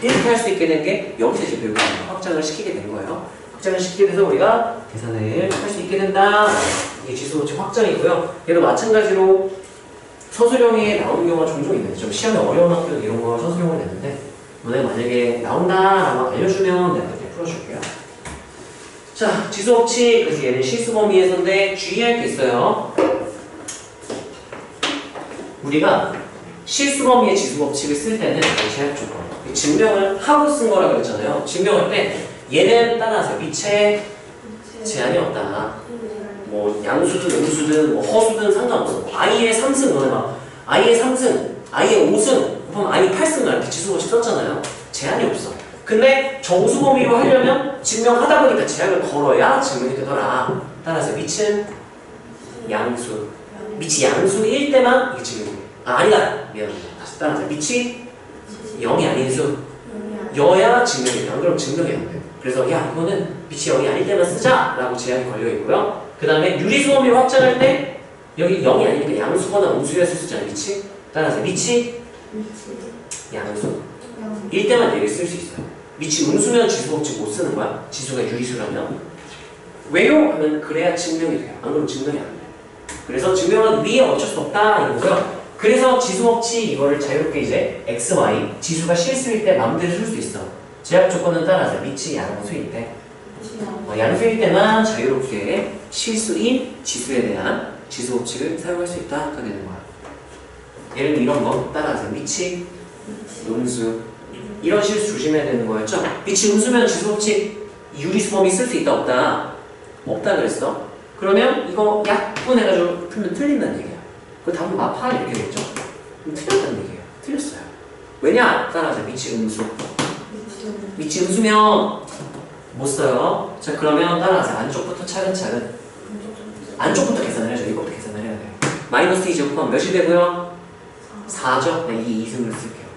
이렇게 할 수 있게 된 게 여기서 이제 배우고 확장을 시키게 된 거예요. 확장을 시키게 돼서 우리가 계산을 할 수 있게 된다. 이게 지수법칙 확장이고요. 얘도 마찬가지로 서술형에 나오는 경우가 종종 있는데 좀 시험에 어려운 학교는 이런 거 서술형을 내는데 너네 만약에 나온다라고 알려주면 내가 이렇게 풀어줄게요. 자, 지수법칙 그래서 얘는 실수범위에서인데 주의할 게 있어요. 우리가 실수범위의 지수법칙을 쓸 때는 제약 조건 증명을 하고 쓴 거라고 그랬잖아요. 증명할 때 얘는 따라하세요. 미체에 제한이 없다. 뭐 양수든 음수든 뭐 허수든 상관없어. I의 3승 너네 막 I의 3승, I의 5승 그럼 I 8승 이렇게 지수법칙 썼잖아요. 제한이 없어. 근데 정수범위로 하려면 증명하다 보니까 제약을 걸어야 증명이 되더라. 따라서 미치는 양수. 미치 양수일 때만 이게 증명이 돼. 아니다. 미안합니다. 다시 따라서 미치 0이 아닌 수. 여야 증명이 돼. 안 그러면 증명이 안 돼. 그래서 야 이거는 미치 0이 아닐 때만 쓰자 라고 제약이 걸려 있고요. 그 다음에 유리수범위 확장할 때 여기 0이 아니니까 양수거나 음수였을 수 있잖아요. 미치. 따라서 미치 양수. 일 때만 얘를 쓸 수 있어요. 미치 음수면 지수법칙 못 쓰는 거야. 지수가 유리수라면. 왜요? 하면 그래야 증명이 돼요. 안 그러면 증명이 안 돼요. 그래서 증명하기 위해 어쩔 수 없다 이거고요. 그래서 지수법칙 이거를 자유롭게 이제 x, y 지수가 실수일 때 마음대로 쓸 수 있어. 제약 조건은 따라서 밑이 양수일 때 양수일 때만 자유롭게 실수인 지수에 대한 지수 법칙을 사용할 수 있다 하게 되는 거야. 예를 들어 이런 거 따라서 밑이 음수 이런 실수 조심해야 되는 거였죠. 밑이 음수면 지수 법칙 유리수범위 쓸 수 있다 없다? 없다 그랬어. 그러면 이거 약분해가지고 풀면 틀린다는 얘기야. 그 다음 마파 이렇게 되겠죠. 그럼 틀렸다는 얘기예요. 틀렸어요. 왜냐? 따라서 밑이 음수. 밑이 음수면 못 써요. 자 그러면 따라서 안쪽부터 차근차근 안쪽부터 계산을 해야죠. 이것부터 계산을 해야 돼요. 마이너스 2제곱하면 몇이 되고요? 4죠? 네, 이 2승을 쓸게요.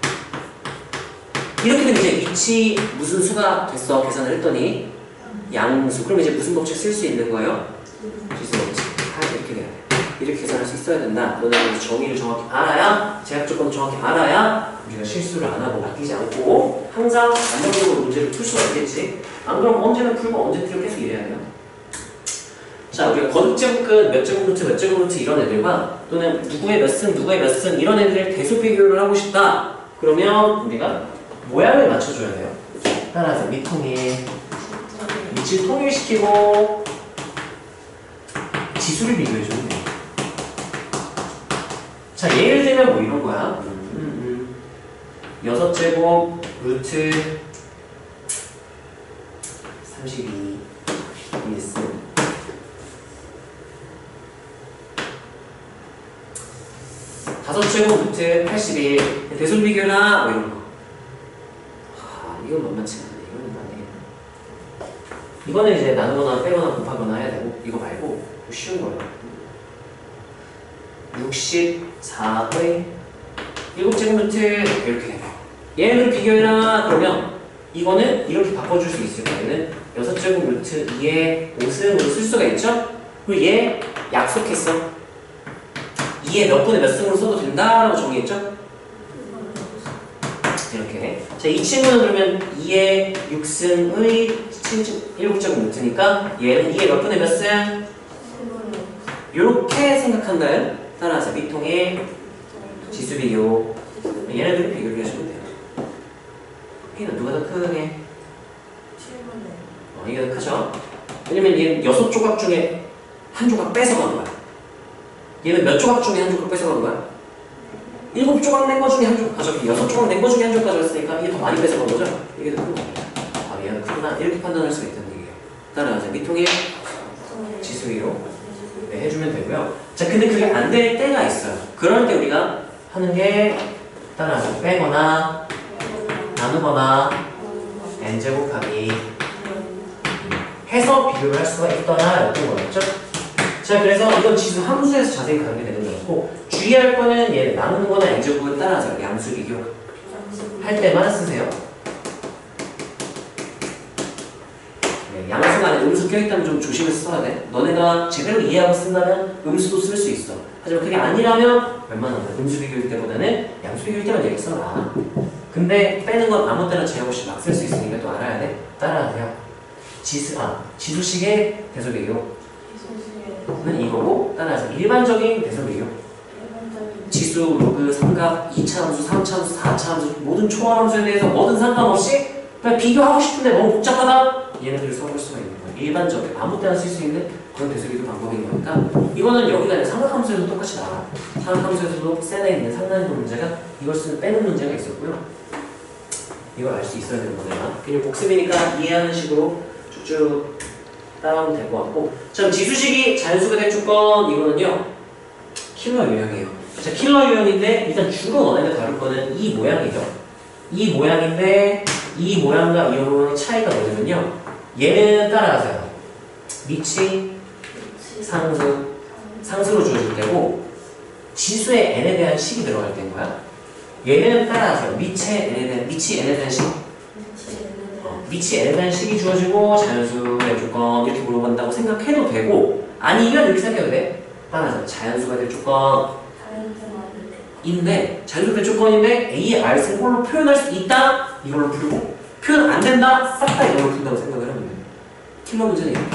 이렇게 되면 이제 위치 무슨 수가 됐어? 계산을 했더니 양수. 그럼 이제 무슨 법칙 쓸 수 있는 거예요? 지수 법칙. 이렇게 돼야 돼. 이렇게 계산할 수 있어야 된다. 너는 정의를 정확히 알아야, 제약 조건을 정확히 알아야 우리가 실수를 안 하고 맡기지 않고 항상 안정적으로 문제를 풀 수가 있겠지. 안 그러면 언제나 풀고 언제 틀고 계속 이래야 돼요. 자, 우리가 거듭제곱근 몇 제곱 루트 몇 제곱 루트 이런 애들과 또는 누구의 몇 승 누구의 몇 승 이런 애들 대수 비교를 하고 싶다. 그러면 우리가 모양을 맞춰줘야 돼요. 따라서 밑통일 밑을 통일시키고 지수를 비교해주면 돼요. 자, 예를 들면 뭐 이런 거야. 6제곱 루트 32 1승 5제곱 루트 81 대손 비교나 뭐 이런 거. 이건 만만치 않네. 이건 안 되겠네. 이거는 이제 나누거나 빼거나 곱하거나 해야 되고 이거 말고 쉬운 거예요. 64의 7제곱 루트 이렇게 돼요. 얘를 비교해라 그러면 이거는 이렇게 바꿔줄 수 있을 거예요. 얘는 6제곱 루트 2의 5승으로 쓸 수가 있죠? 그리고 얘 약속했어. 2의 몇 분의 몇 승으로 써도 된다라고 정의했죠? 이렇게. 자, 이 친구는 그러면 2의 6승의 7제곱 루트니까 얘는 2의 몇 분의 몇 승? 요렇게 생각한다요. 따라서 밑통의 지수 비교. 얘네들을 비교를 해주면 돼요. 얘는 누가 더 크게? 이게 더 크죠? 왜냐면 얘는 6조각 중에 한 조각 뺏어가는 거야. 얘는 몇 조각 중에 한 조각 뺏어가는 거야? 7조각 낸 거 중에 한 조각 가져가기 6조각 낸 거 중에 한 조각 가져갔으니까 이게 더 많이 뺏어간 거죠? 이게 더 큰 거예요. 얘는 크구나. 이렇게 판단할 수가 있다는 얘기예요. 따라서 밑통의 지수 비교 네, 해주면 되고요. 자, 근데 그게 안 될 때가 있어요. 그럴 때 우리가 하는 게 따라서 빼거나 나누거나 n제곱하기 해서 비교를 할 수가 있거나 였던 거였죠. 자, 그래서 이건 지수 함수에서 자세히 가게 되는 거고 주의할 거는 얘 나누는 거나 n제곱을 따라서 양수 비교 할 때만 쓰세요. 네, 양수가 안에 음수 껴있다면 좀 조심해서 써야 돼. 너네가 제대로 이해하고 쓴다면 음수도 쓸 수 있어. 하지만 그게 아니라면 웬만하면 음수 비교일 때보다는 양수 비교일 때만 얘기 써라. 근데 빼는 건 아무 때나 제약 없이 막 쓸 수 있으니까 또 알아야 돼. 따라야 돼요. 지수식의 대소 비교는 이거고 따라서 일반적인 대소 비교. 지수, 로그, 삼각, 2차 함수, 3차 함수, 4차 함수 모든 초월 함수에 대해서 뭐든 상관없이 그냥 비교하고 싶은데 너무 복잡하다? 얘네들을 써볼 수가 있는 거예요. 일반적인 아무 때나 쓸 수 있는 그런 대소비교 방법인 거니까 이거는 여기가 아니라 삼각함수에도 똑같이 나와. 삼각함수에서도 셀에 있는 상단도 문제가 이걸 쓰는 빼는 문제가 있었고요. 이걸 알 수 있어야 되는 거네요. 그냥 복습이니까 이해하는 식으로 쭉쭉 따라오면 될 것 같고 자, 지수식이 자연수가 될 조건 이거는요 킬러 유형이에요. 자, 킬러 유형인데 일단 주로 너네가 다룰 거는 이 모양이죠. 이 모양인데 이 모양과 이 모양의 차이가 뭐냐면요 얘는 따라가세요. 밑이 상수로 주어질 때고 지수의 n에 대한 식이 들어갈 때인 거야. 얘는 따라서 밑이 n에 대한 식 밑이 n에 대한 식이 주어지고 자연수의 조건 이렇게 물어본다고 생각해도 되고 아니면 이렇게 생각해도 돼. 따라서 자연수가 될 조건인데 자연수가 될 조건인데 A의 R승 홀로 표현할 수 있다 이걸로 풀고 표현 안 된다 싹 다 이걸로 푼다고 생각을 하면 돼. 킬러 문제는 이렇게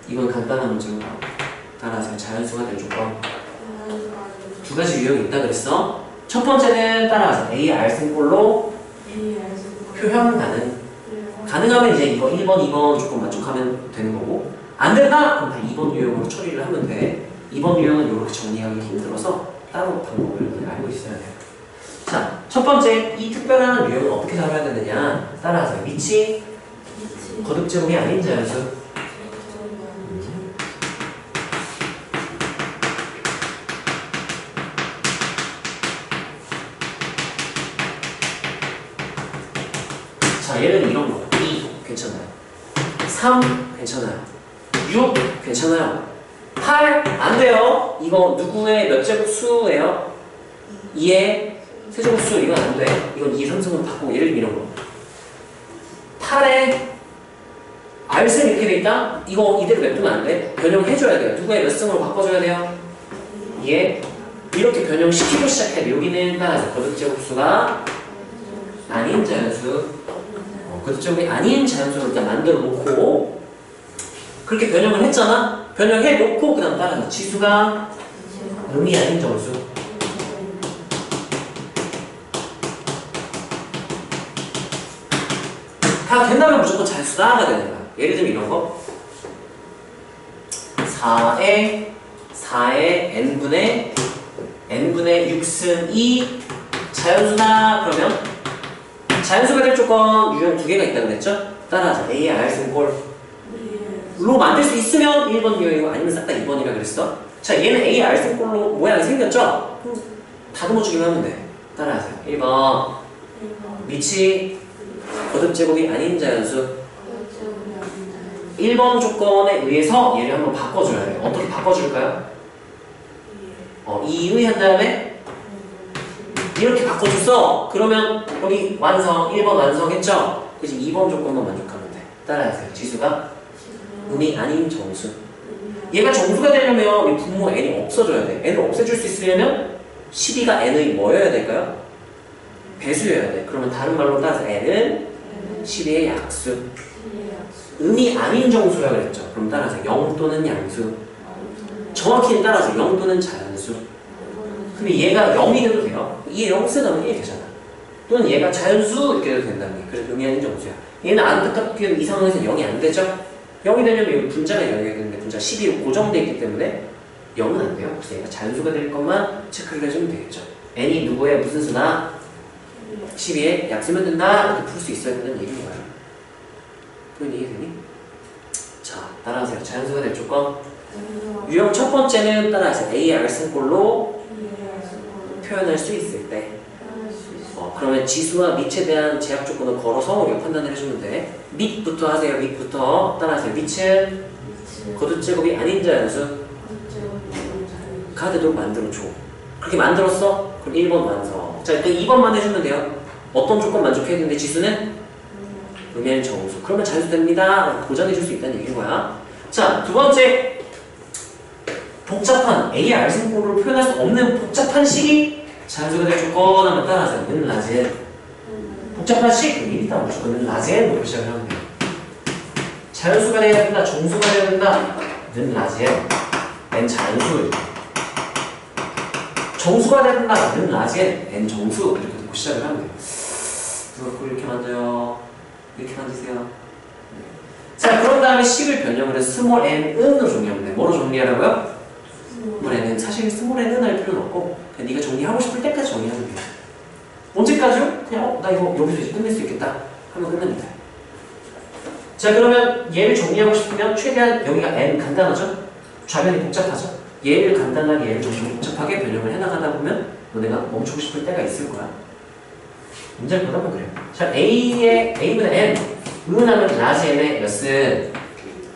이건 간단한 문제고 따라서 자연수가 될 조건 두 가지 유형이 있다 그랬어. 첫 번째는 따라서 A, R승 홀로 표현 가능 가능하면 이제 이거 1번, 2번 조금 만족하면 되는 거고 안 된다? 그럼 다 2번 유형으로 처리를 하면 돼. 2번 유형은 이렇게 정리하기 힘들어서 따로 방법을 알고 있어야 돼요. 자, 첫 번째 이 특별한 유형은 어떻게 잡아야 되느냐 따라하세요. 위치, 거듭 제곱이 아닌 자연수. 자, 얘는 이런 거 2 괜찮아요. 3 괜찮아요. 6 괜찮아요. 8 안 돼요. 이거 누구의 몇 제곱수예요? 2의 세제곱수 이건 안 돼. 이건 2, 3승으로 바꾸고 예를 들면 이런 거 8에 R승 이렇게 돼 있다? 이거 이대로 냅두면 안 돼. 변형해줘야 돼요. 누구의 몇 승으로 바꿔줘야 돼요? 2에 이렇게 변형시키고 시작해야 돼. 여기는 따라서 거듭제곱수가 아닌 자연수 거듭제곱이 아닌 자연수를 일단 만들어 놓고 그렇게 변형을 했잖아? 변형해 놓고 그 다음 따라서 지수가 의미 아닌 정수 다 된다면 무조건 자연수다가 되는 거야. 예를 들면 이런 거 4에 n분의 6승 2 자연수다 그러면 자연수가 될 조건 유형 두 개가 있다고 그랬죠? 따라하자. A의 R승골 로 만들 수 있으면 1번 유형이고 아니면 싹 다 2번이라 그랬어. 자, 얘는 A의 R승골로 모양이 생겼죠? 다듬어주기만 하면 돼. 따라하세요. 1번 위치 거듭제곱이 아닌 자연수 1번 조건에 의해서 얘를 한번 바꿔줘야 돼요. 어떻게 바꿔줄까요? 2의 한 다음에 이렇게 바꿔줬어. 그러면 여기 완성 1번 완성했죠? 그래서 2번 조건만 만족하면 돼. 따라하세요. 지수가 음이 아닌 정수 얘가 정수가 되려면 이 분모 n이 없어져야 돼. n을 없애줄 수 있으려면 12가 n의 뭐여야 될까요? 배수여야 돼. 그러면 다른 말로 따라서 n은 12의 약수 음이 아닌 정수라 그랬죠. 그럼 따라서 0 또는 양수 정확히는 따라서 0 또는 자연수 근데 얘가 0이 돼도 돼요. 얘 0 쓰면 1 되잖아. 또는 얘가 자연수 이렇게 돼도 된다는 게 그래서 음이 아닌 정수야. 얘는 안타깝게도 이 상황에서는 0이 안 되죠. 0이 되려면 여기 분자가 0이 되는데 분자 12로 고정되어 있기 때문에 0은 안 돼요. 그래서 얘가 자연수가 될 것만 체크를 해주면 되겠죠. n이 누구의 무슨 수나 12에 약수면 된다 이렇게 풀 수 있어야 되는 얘기인 거야. 그런 얘기 되니? 자, 따라하세요. 자연수가 될 조건 유형 첫 번째는 따라하세요. A의 R승꼴로 표현할 수 있을 때 그러면 지수와 밑에 대한 제약 조건을 걸어서 우리가 판단을 해주면 돼. 밑부터 하세요. 밑부터 따라하세요. 밑은 거듭제곱이 아닌 자연수가 되도록 만들어줘. 그렇게 만들었어? 그럼 1번 완성. 자, 그 2번만 해주면 돼요. 어떤 조건 만족해야 되는데 지수는 음의 정수. 그러면 자연수 됩니다. 보장해줄 수 있다는 얘기인 거야. 자, 두 번째 복잡한 A의 R승꼴로 표현할 수 없는 복잡한 식이 자연수가 될 조건 하면 따라서 는 라지엔 복잡한 식 미리 따로 는 라지엔 놓고 시작을 하면 돼요. 자연수가 되어야 된다. 정수가 되어야 된다. 는 라지엔 n 자연수 정수가 되어야 된다. 는 라지엔 n 정수 이렇게 놓고 시작을 하면 돼요. 누가 그걸 이렇게 만져요? 이렇게 만드세요. 자, 그런 다음에 식을 변형을 해서 스몰 n으로 정리하면 돼. 뭐로 정리하라고요? 스몰 n은 사실 스몰 n은 할 필요는 없고 그냥 네가 정리하고 싶을 때까지 정리하면 돼. 언제까지요? 그냥 나 이거 여기서 이제 끝낼 수 있겠다 하면 끝냅니다. 자, 그러면 얘를 정리하고 싶으면 최대한 여기가 n 간단하죠? 좌변이 복잡하죠? 얘를 간단하게 얘를 좀 복잡하게 변형을 해나가다 보면 너네가 멈추고 싶을 때가 있을 거야. 문제를 보다 보면 그래요. 자, A의 A분의 N 의은하면 라지 N의 몇은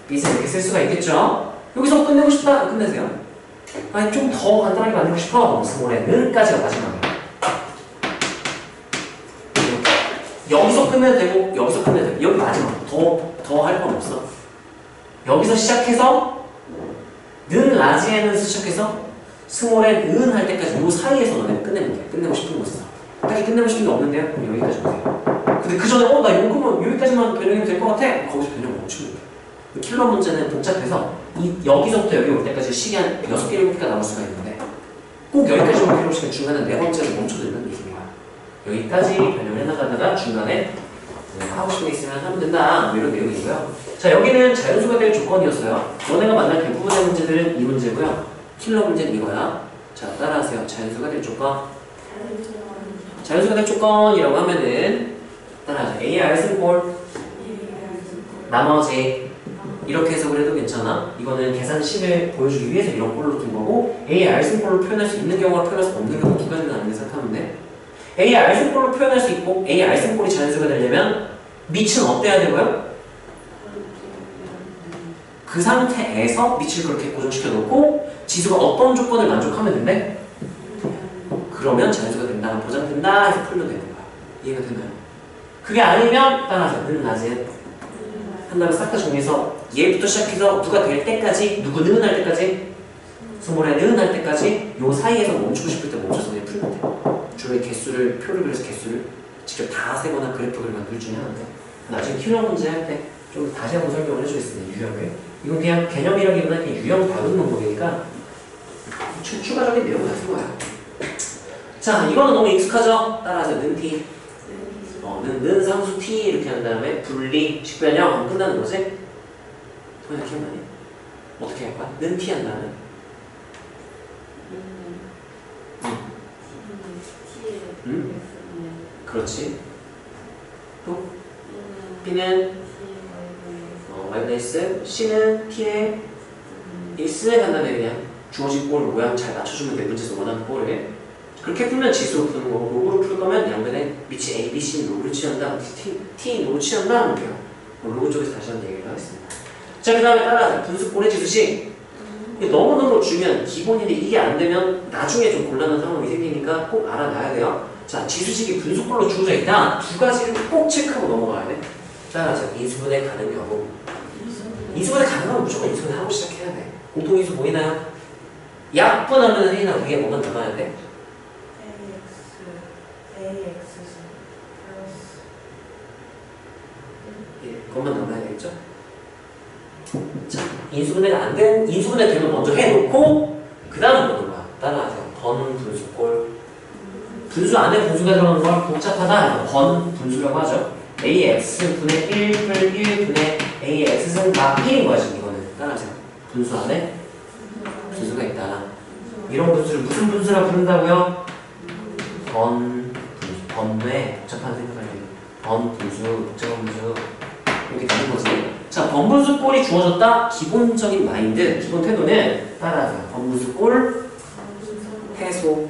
B는 이렇게 쓸 수가 있겠죠? 여기서 끝내고 싶다? 끝내세요. 아니 좀 더 간단하게 만들고 싶어? 스몰 N까지가 마지막이에요. 여기서 끝내도 되고 여기서 끝내도 되고 여기 마지막 더 할 건 없어. 여기서 시작해서 는 라지 N을 시작해서 스몰 N 은 할 때까지 이 사이에서 너네가 끝내면 돼. 끝내고 싶은 거 있어. 딱히 끝내고 싶은 게 없는데요? 그럼 여기까지 보세요. 근데 그 전에 나 이거 그러면 여기까지만 변형이면 될 것 같아? 거기서 변형 멈추면 돼. 킬러 문제는 복잡해서 여기서부터 여기 올 때까지 시기 한 6개, 7개가 나올 수가 있는데 꼭 여기까지만 필요시면 중간에 네 번째로 멈춰들면 얘기야. 여기까지 변형을 해나가다가 중간에 하고 싶은 게 있으면 하면 된다. 뭐 이런 내용이고요. 자, 여기는 자연수가 될 조건이었어요. 너네가 만날 대부분의 문제들은 이 문제고요. 킬러 문제는 이거야. 자, 따라하세요. 자연수가 될 조건. 자연수가 될 조건이라고 하면은 따라하세요. A, R 승골 나머지 이렇게 해석을 해도 괜찮아. 이거는 계산식을 보여주기 위해서 이런 꼴로 둔 거고 A, R 승골로 표현할 수 있는 경우와 표현할 수 없는 경우 두 가지는 아니게 생각하면 돼. A, R 승골로 표현할 수 있고 A, R 승골이 자연수가 되려면 밑은 어때야 되고요? 그 상태에서 밑을 그렇게 고정시켜 놓고 지수가 어떤 조건을 만족하면 된대? 그러면 자연수가 된다, 보장된다 해서 풀면 되는 거야. 이해가 되나요? 그게 아니면 따라서 는 낮은 한 다음에 싹 다 정리해서 얘부터 시작해서 누가 될 때까지 누구는 할 때까지 스몰에는 할 때까지 요 사이에서 멈추고 싶을 때 멈춰서 그냥 풀면 돼. 주로의 개수를 표를 그려서 개수를 직접 다 세거나 그래프를 만들 중에 하나인데 나중에 킬러 문제 할 때 좀 다시 한번 설명을 해주겠습니다. 유형을 이건 그냥 개념이라기보다는 그냥 유형 다루는 방법이니까 추가적인 내용을 다 쓴 거야. 자, 이거는 너무 익숙하죠? 따라서 는 t 는 상수 t 이렇게 한 다음에 분리 식변형 하면 끝나는 거지? 그냥 기억나니? 어떻게 할 거야? 는 t 한 다음에 그렇지. 또 b는 마이너스 c는 t에 있을 한 다음에 그냥 주어진 꼴 모양 잘 맞춰주면 돼. 문제에서 원하는 꼴을 그렇게 풀면 지수로 푸는 거고 로그로 풀 거면 양변에 밑이 A, B, C는 로그를 취한다 T 로그를 취한다 하면 돼요. 로그 쪽에서 다시 한번 얘기를 하겠습니다. 자, 그 다음에 따라서 분수꼴의 지수식 너무너무 중요한 기본인데 이게 안 되면 나중에 좀 곤란한 상황이 생기니까 꼭 알아놔야 돼요. 자, 지수식이 분수꼴로 주어져 있다. 두 가지를 꼭 체크하고 넘어가야 돼. 따라서 인수분해 가는 경우 인수분해 가능하면 무조건 인수분해 하고 시작해야 돼. 공통인수 보이나요? 약분하면 A나 위에 뭐만 남아야 돼? 그것만 남아야 되겠죠? 자, 인수분해가 안 된, 인수분해 되면 먼저 해놓고 그 다음 보는 거야. 따라하세요. 번 분수꼴. 분수 안에 분수가 들어가는 걸 복잡하다. 번 분수라고 하죠. AX분의 1분 1분의 AX승 다 1인 거야 지금 이거는. 따라하세요. 분수 안에 분수가 있다. 이런 분수를 무슨 분수라 부른다고요? 번뇌 복잡한 생각을 번 분수, 복잡한 분수 이렇게 되는 거지. 자, 번분수 꼴이 주어졌다. 기본적인 마인드, 기본 태도는 따라하세요. 번분수 꼴 해소.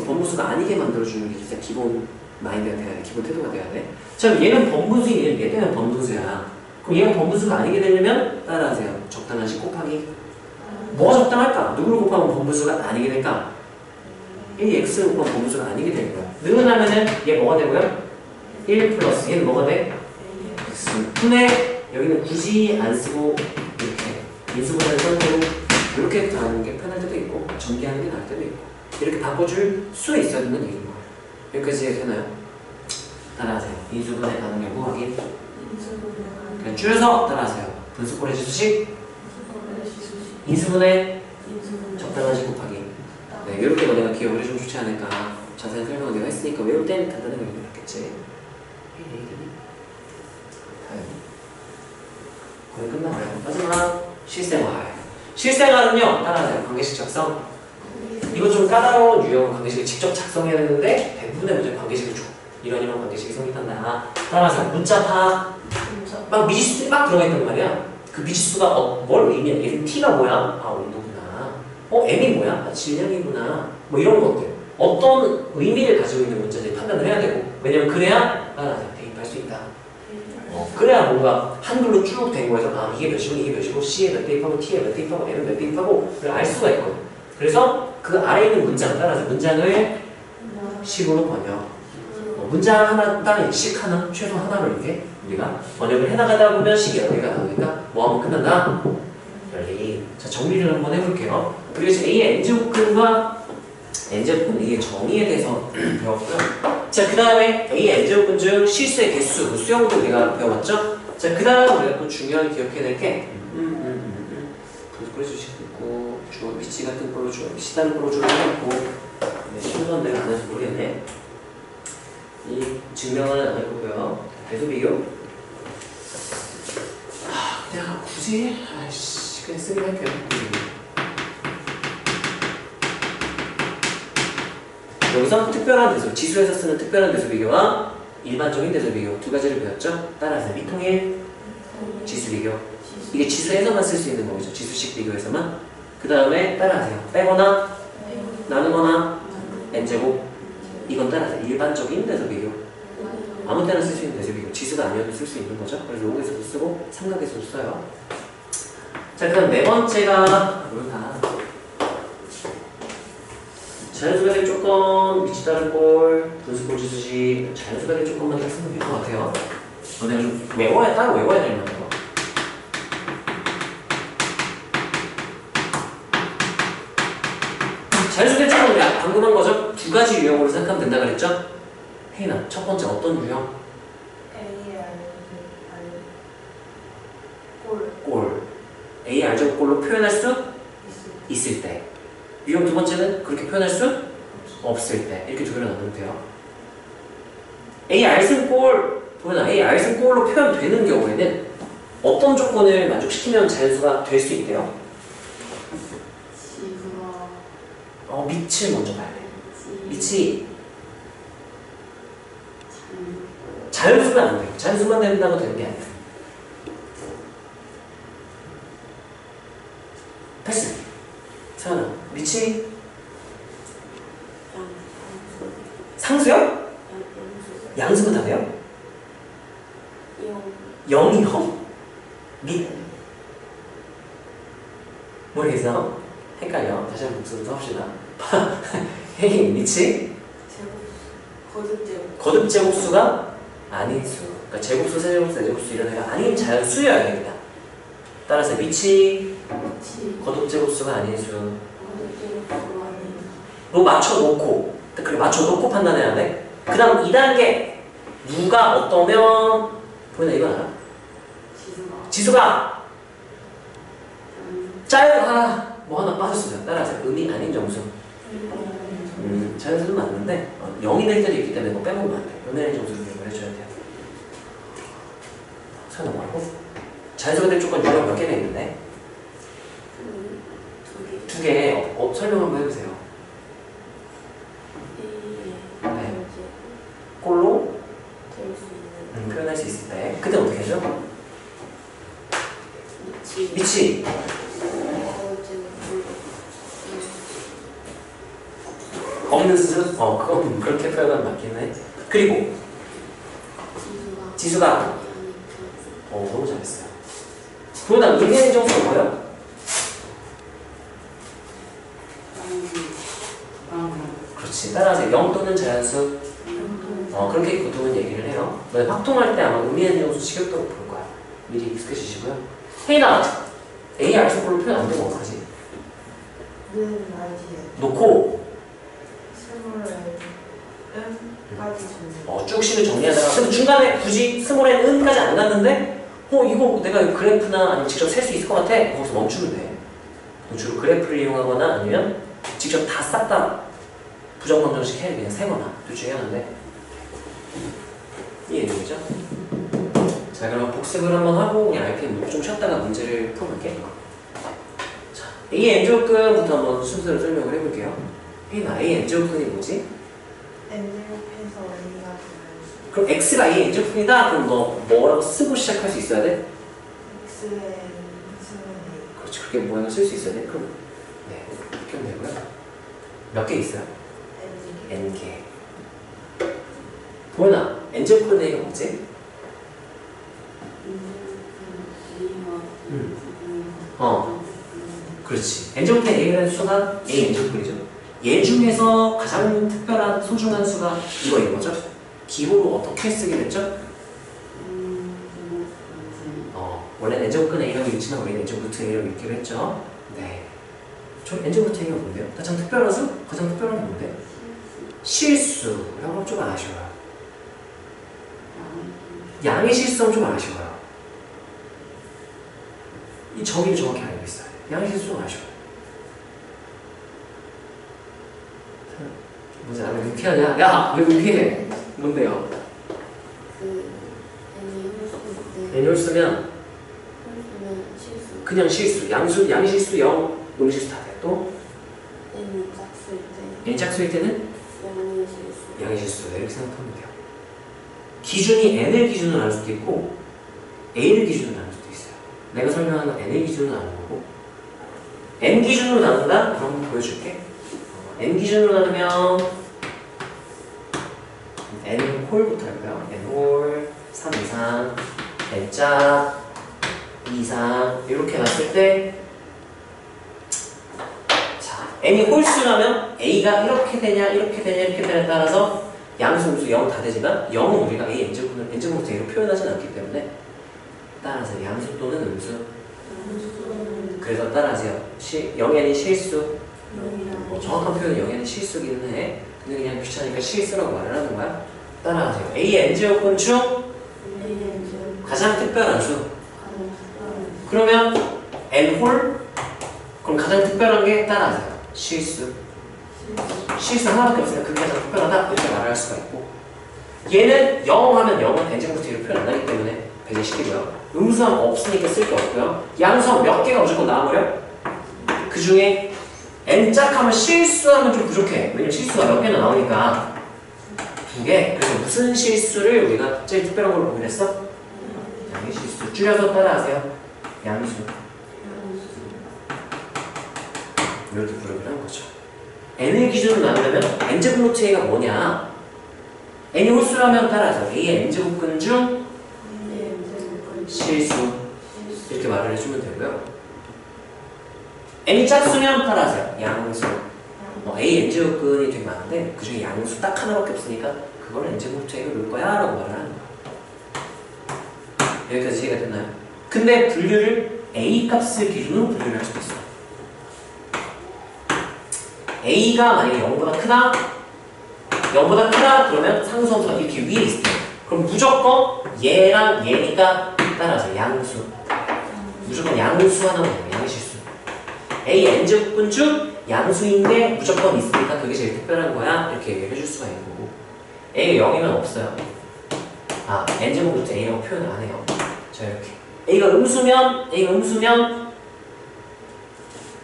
번분수가 아니게 만들어주는 게 진짜 기본 마인드가 돼야 돼. 기본 태도가 돼야 돼. 자, 얘는 번분수인 얘는 번분수야. 그럼 얘가 번분수가 아니게 되려면 따라하세요. 적당한 식 곱하기. 뭐가 적당할까? 누구를 곱하면 번분수가 아니게 될까? 1x를 곱하면 번분수가 아니게 될 거야. 는 하면은 얘 뭐가 되고요? 1 플러스 얘는 뭐가 돼? 분의 여기는 굳이 안 쓰고 이렇게 인수분해를 상태로 이렇게 가는 게 편할 때도 있고 전개하는 게 나을 때도 있고 이렇게 바꿔줄 수 있어야 되는 얘기인 거예요. 여기까지 이해되나요? 따라하세요. 인수분해 가능 여부 확인. 그냥 줄여서 따라하세요. 분수꼴의 지수식 인수분해 적당한 식 곱하기. 네, 이렇게 너네가 기억을 해주면 좋지 않을까. 자세한 설명을 내가 했으니까 외울 땐 간단하게 외우면 좋겠지. 거의 끝나가요. 마지막 실생활. 실생활은요, 따라하세요. 관계식 작성. 이거 좀 까다로운 유형 관계식을 직접 작성해야 되는데 대부분의 문제 관계식을 줘. 이런 관계식이 성립한다. 따라서 문자파 막 미지수들이 막 들어가 있단 말이야. 그 미지수가 뭘 의미해? 얘는 t가 뭐야? 아, 온도구나. m이 뭐야? 아, 질량이구나. 뭐 이런 것들. 어떤 의미를 가지고 있는 문제인지 판단을 해야 되고. 왜냐면 그래야 따라서 대입할 수 있다. 그래야 뭔가 한글로 쭉 된 거에서 아, 이게 몇이고 이게 몇이고 C에 몇 대입하고 T에 몇 대입하고 M에 몇 대입하고 그걸 알 수가 있거든. 그래서 그 아래에 있는 문장 따라서 문장을 식으로 번역. 문장 하나 따라 식 하나, 최소 하나로 이렇게 우리가 번역을 해나가다 보면 식이 여러 개가 나오니까 뭐 하면 끝난다? 열리. 자, 정리를 한번 해볼게요. 우리가 지금 A의 n제곱근과 n제곱근 이게 정의에 대해서 배웠고요. 자, 그 다음에 A의 n제곱근 중 실수의 개수, 수형도 우리가 배워봤죠? 자, 그 다음 우리가 또 중요하게 기억해야 될 게 분수꼴의 주식 있고 주어 위치 같은 걸로 주어 위치 다른 걸로 주어도 있고 순서는 내가 안 해서 모르겠네. 이 증명은 안 해보고요. 대소비교. 그냥 굳이 아이씨 그냥 쓰긴 할게요. 여기서 특별한 대소, 지수에서 쓰는 특별한 대소비교와 일반적인 대소비교 두 가지를 배웠죠? 따라서 미통일 지수비교. 이게 지수에서만 쓸 수 있는 거죠. 지수식 비교에서만. 그 다음에 따라하세요. 빼거나 나누거나 n제곱. 이건 따라서 일반적인 대소비교. 아무 때나 쓸 수 있는 대소비교. 지수가 아니어도 쓸 수 있는 거죠. 그래서 로그에서도 쓰고 삼각에서도 써요. 자, 그 다음 네 번째가 뭘까? 자연수배를 조금 위치 다른 꼴, 분수꼴 지수식, 자연수배를 조금만 더 쓰면 될 것 같아요. 내가 좀 외워야, 따로 외워야 될 만한 거. 자연수배 조금 방금 한 거죠? 두 가지 유형으로 생각하면 된다 그랬죠? 혜인아, 첫 번째 어떤 유형? 꼴. A, R제곱 꼴로 표현할 수 있을 때. 유형 두 번째는 그렇게 표현할 수 없을 때. 이렇게 두 개로 나누면 돼요. A, R승 꼴, 보면 A, R승 꼴로 표현되는 경우에는 어떤 조건을 만족시키면 자연수가 될 수 있대요? 밑을 먼저 봐야 돼. 밑이 자연수만 안 돼요. 자연수만 된다고 되는 게 아니에요. 패스. 세연아, 밑이 상수요? 양수가 다 돼요? 0이요? 밑 모르겠어? 헷갈려. 다시 한번 복습을 써봅시다. 핵이 밑이 거듭 제곱수가 아닌 수. 그러니까 제곱수, 세제곱수, 네제곱수 이런 애가 아닌 자연수여야 됩니다. 따라서 밑이 거듭 제곱수가 아닌 수로 맞춰놓고, 그래 맞춰놓고 판단해야 돼. 그 다음 2단계 누가 어떠면 보이나 이거 알아? 지수가 짜요. 뭐 하나 빠졌어요. 따라서 음이 아닌 정수. 자연수는 맞는데 0이 될 때도 있기 때문에 그거 빼먹으면 안 돼. 음이 아닌 정수를 기억을 해줘야 돼요. 생각 말고 자연수가 될 조건 유형 몇 개가 있는데 두 개. 설명 한번 해보세요. 네. 꼴로 표현할 수 있을 때 그때 어떻게 하죠? 밑이 없는 수? 그건 그렇게 표현하면 맞긴 해. 그리고 지수가 너무 잘했어요. 그러다 의미의 정수가 뭐예요? 그렇지. 따라서 0 또는 자연수. 그렇게 보통은 얘기를 해요. 확통할 때 아마 의미의 정수 식욕도로 볼 거야. 미리 익숙해지시고요. 혜인아, A, R수 꼴로 표현 안 되고 어떡하지? 놓고 쭉 식을 정리하다가 근데 중간에 굳이 스몰의 은까지 안 갔는데 이거 내가 그래프나 아니면 직접 셀 수 있을 것 같아. 거기서 멈추면 돼. 주로 그래프를 이용하거나 아니면 직접 다 싹 다 부정방정식 해 그냥 세거나 둘 중에 하나인데 이 얘기죠. 자, 그럼 복습을 한번 하고 그냥 RPM 좀 쉬었다가 문제를 풀어볼게. 자, A n제곱근부터 한번 순서를 설명을 해볼게요. A n제곱근이 뭐지? n제곱해서 a가 그럼 x가 A n제곱근이다? 그럼 너 뭐라고 쓰고 시작할 수 있어야 돼? xn 쓰면 a. 그렇지. 그렇게 모양을 쓸 수 있어야 돼. 그럼 네, 이렇게 하면 되고요. 몇 개 있어요? n개. 보현아, n제곱근 A가 뭐지? 그렇지. n제곱근 A라는 수가 A n제곱근이죠. 얘 중에서 가장 특별한 소중한 수가 이거인 거죠. 기호로 어떻게 쓰게 됐죠? 원래는 n제곱근 A라고 읽지만 우리는 n제곱 A라고 읽기로 했죠. 네. 저 n제곱 A가 뭔데요? 가장 특별한 수? 가장 특별한 게 뭔데? 실수라고 좀 아쉬워요. 양의 실수는 좀 아쉬워요. 이 정의를 정확히 알고 있어요. 양의 실수 좀 아쉬워요. 뭐지? 왜 유쾌하냐? 야! 왜 유쾌해? 뭔데요? n이 홀수면 그냥 실수. 양실수 0, 음실수 다 돼. 또 n이 짝수일 때는 양의 실수. 이렇게 생각하면 돼요. 기준이 n을 기준으로 나눌 수도 있고 a를 기준으로 나눌 수도 있어요. 내가 설명하는 건 n을 기준으로 나누는 거고 n 기준으로 나눈다? 그럼 한번 보여줄게. n 기준으로 나누면 n 홀부터 할까요? n 홀, 3 이상, n 짝, 2 이상 이렇게 놨을 때 자, n이 홀수라면 a가 이렇게 되냐 이렇게 되냐 이렇게 되냐에 따라서 양수, 음수 0 다 되지만 0은 우리가 a n제곱을 n제곱부터 a로 표현하진 않기 때문에 따라서 양수 또는 음수 그래서 따라하세요. 0n이 실수 정확한 표현은 0n이 실수기는 해. 근데 그냥 귀찮으니까 실수라고 말을 하는 거야. 따라하세요. a n제곱근 중 가장 특별한 수 그러면 n홀 그럼 가장 특별한 게 따라하세요. 실수 하나밖에 없으니까 그게 가장 특별하다 이렇게 말을 할 수가 있고 얘는 0 하면 0은 n제곱부터 a로 표현 안 하기 때문에 배제시키고요. 음수하면 없으니까 쓸 게 없고요. 양수하면 몇 개가 무조건 나와버려? 그 중에 n짝 하면 실수하면 좀 부족해. 왜냐면 실수가 몇 개나 나오니까 2개. 그래서 무슨 실수를 우리가 제일 특별한 걸로 보기로 했어? 양의 실수. 줄여서 따라하세요. 양수. 이렇게 부르기로 거죠. n을 기준으로 나누려면 n제곱 루트 a가 뭐냐? n이 홀수라면 따라하죠. a의 n제곱근 중 실수. 이렇게 말을 해주면 되고요. n이 짝수면 따라하세요. 양수. a n제곱근이 되게 많은데 그 중에 양수 딱 하나밖에 없으니까 그걸 n제곱부터 a로 넣을 거야 라고 말을 하는 거야. 여기까지 이해가 됐나요? 근데 분류를 a 값을 기준으로 분류를 할 수도 있어. a가 만약에 0보다 크다? 0보다 크다? 그러면 상수함수가 이렇게 위에 있을 때 그럼 무조건 얘랑 얘니까 따라서 양수. 무조건 양수 하나만 돼요. 양의 실수. a n제곱근 중 양수인데 무조건 있으니까 그게 제일 특별한 거야. 이렇게 얘기를 해줄 수가 있는 거고 a가 0이면 없어요. 아, n제곱 루트 a라고 표현을 안 해요. 자, 이렇게 a가 음수면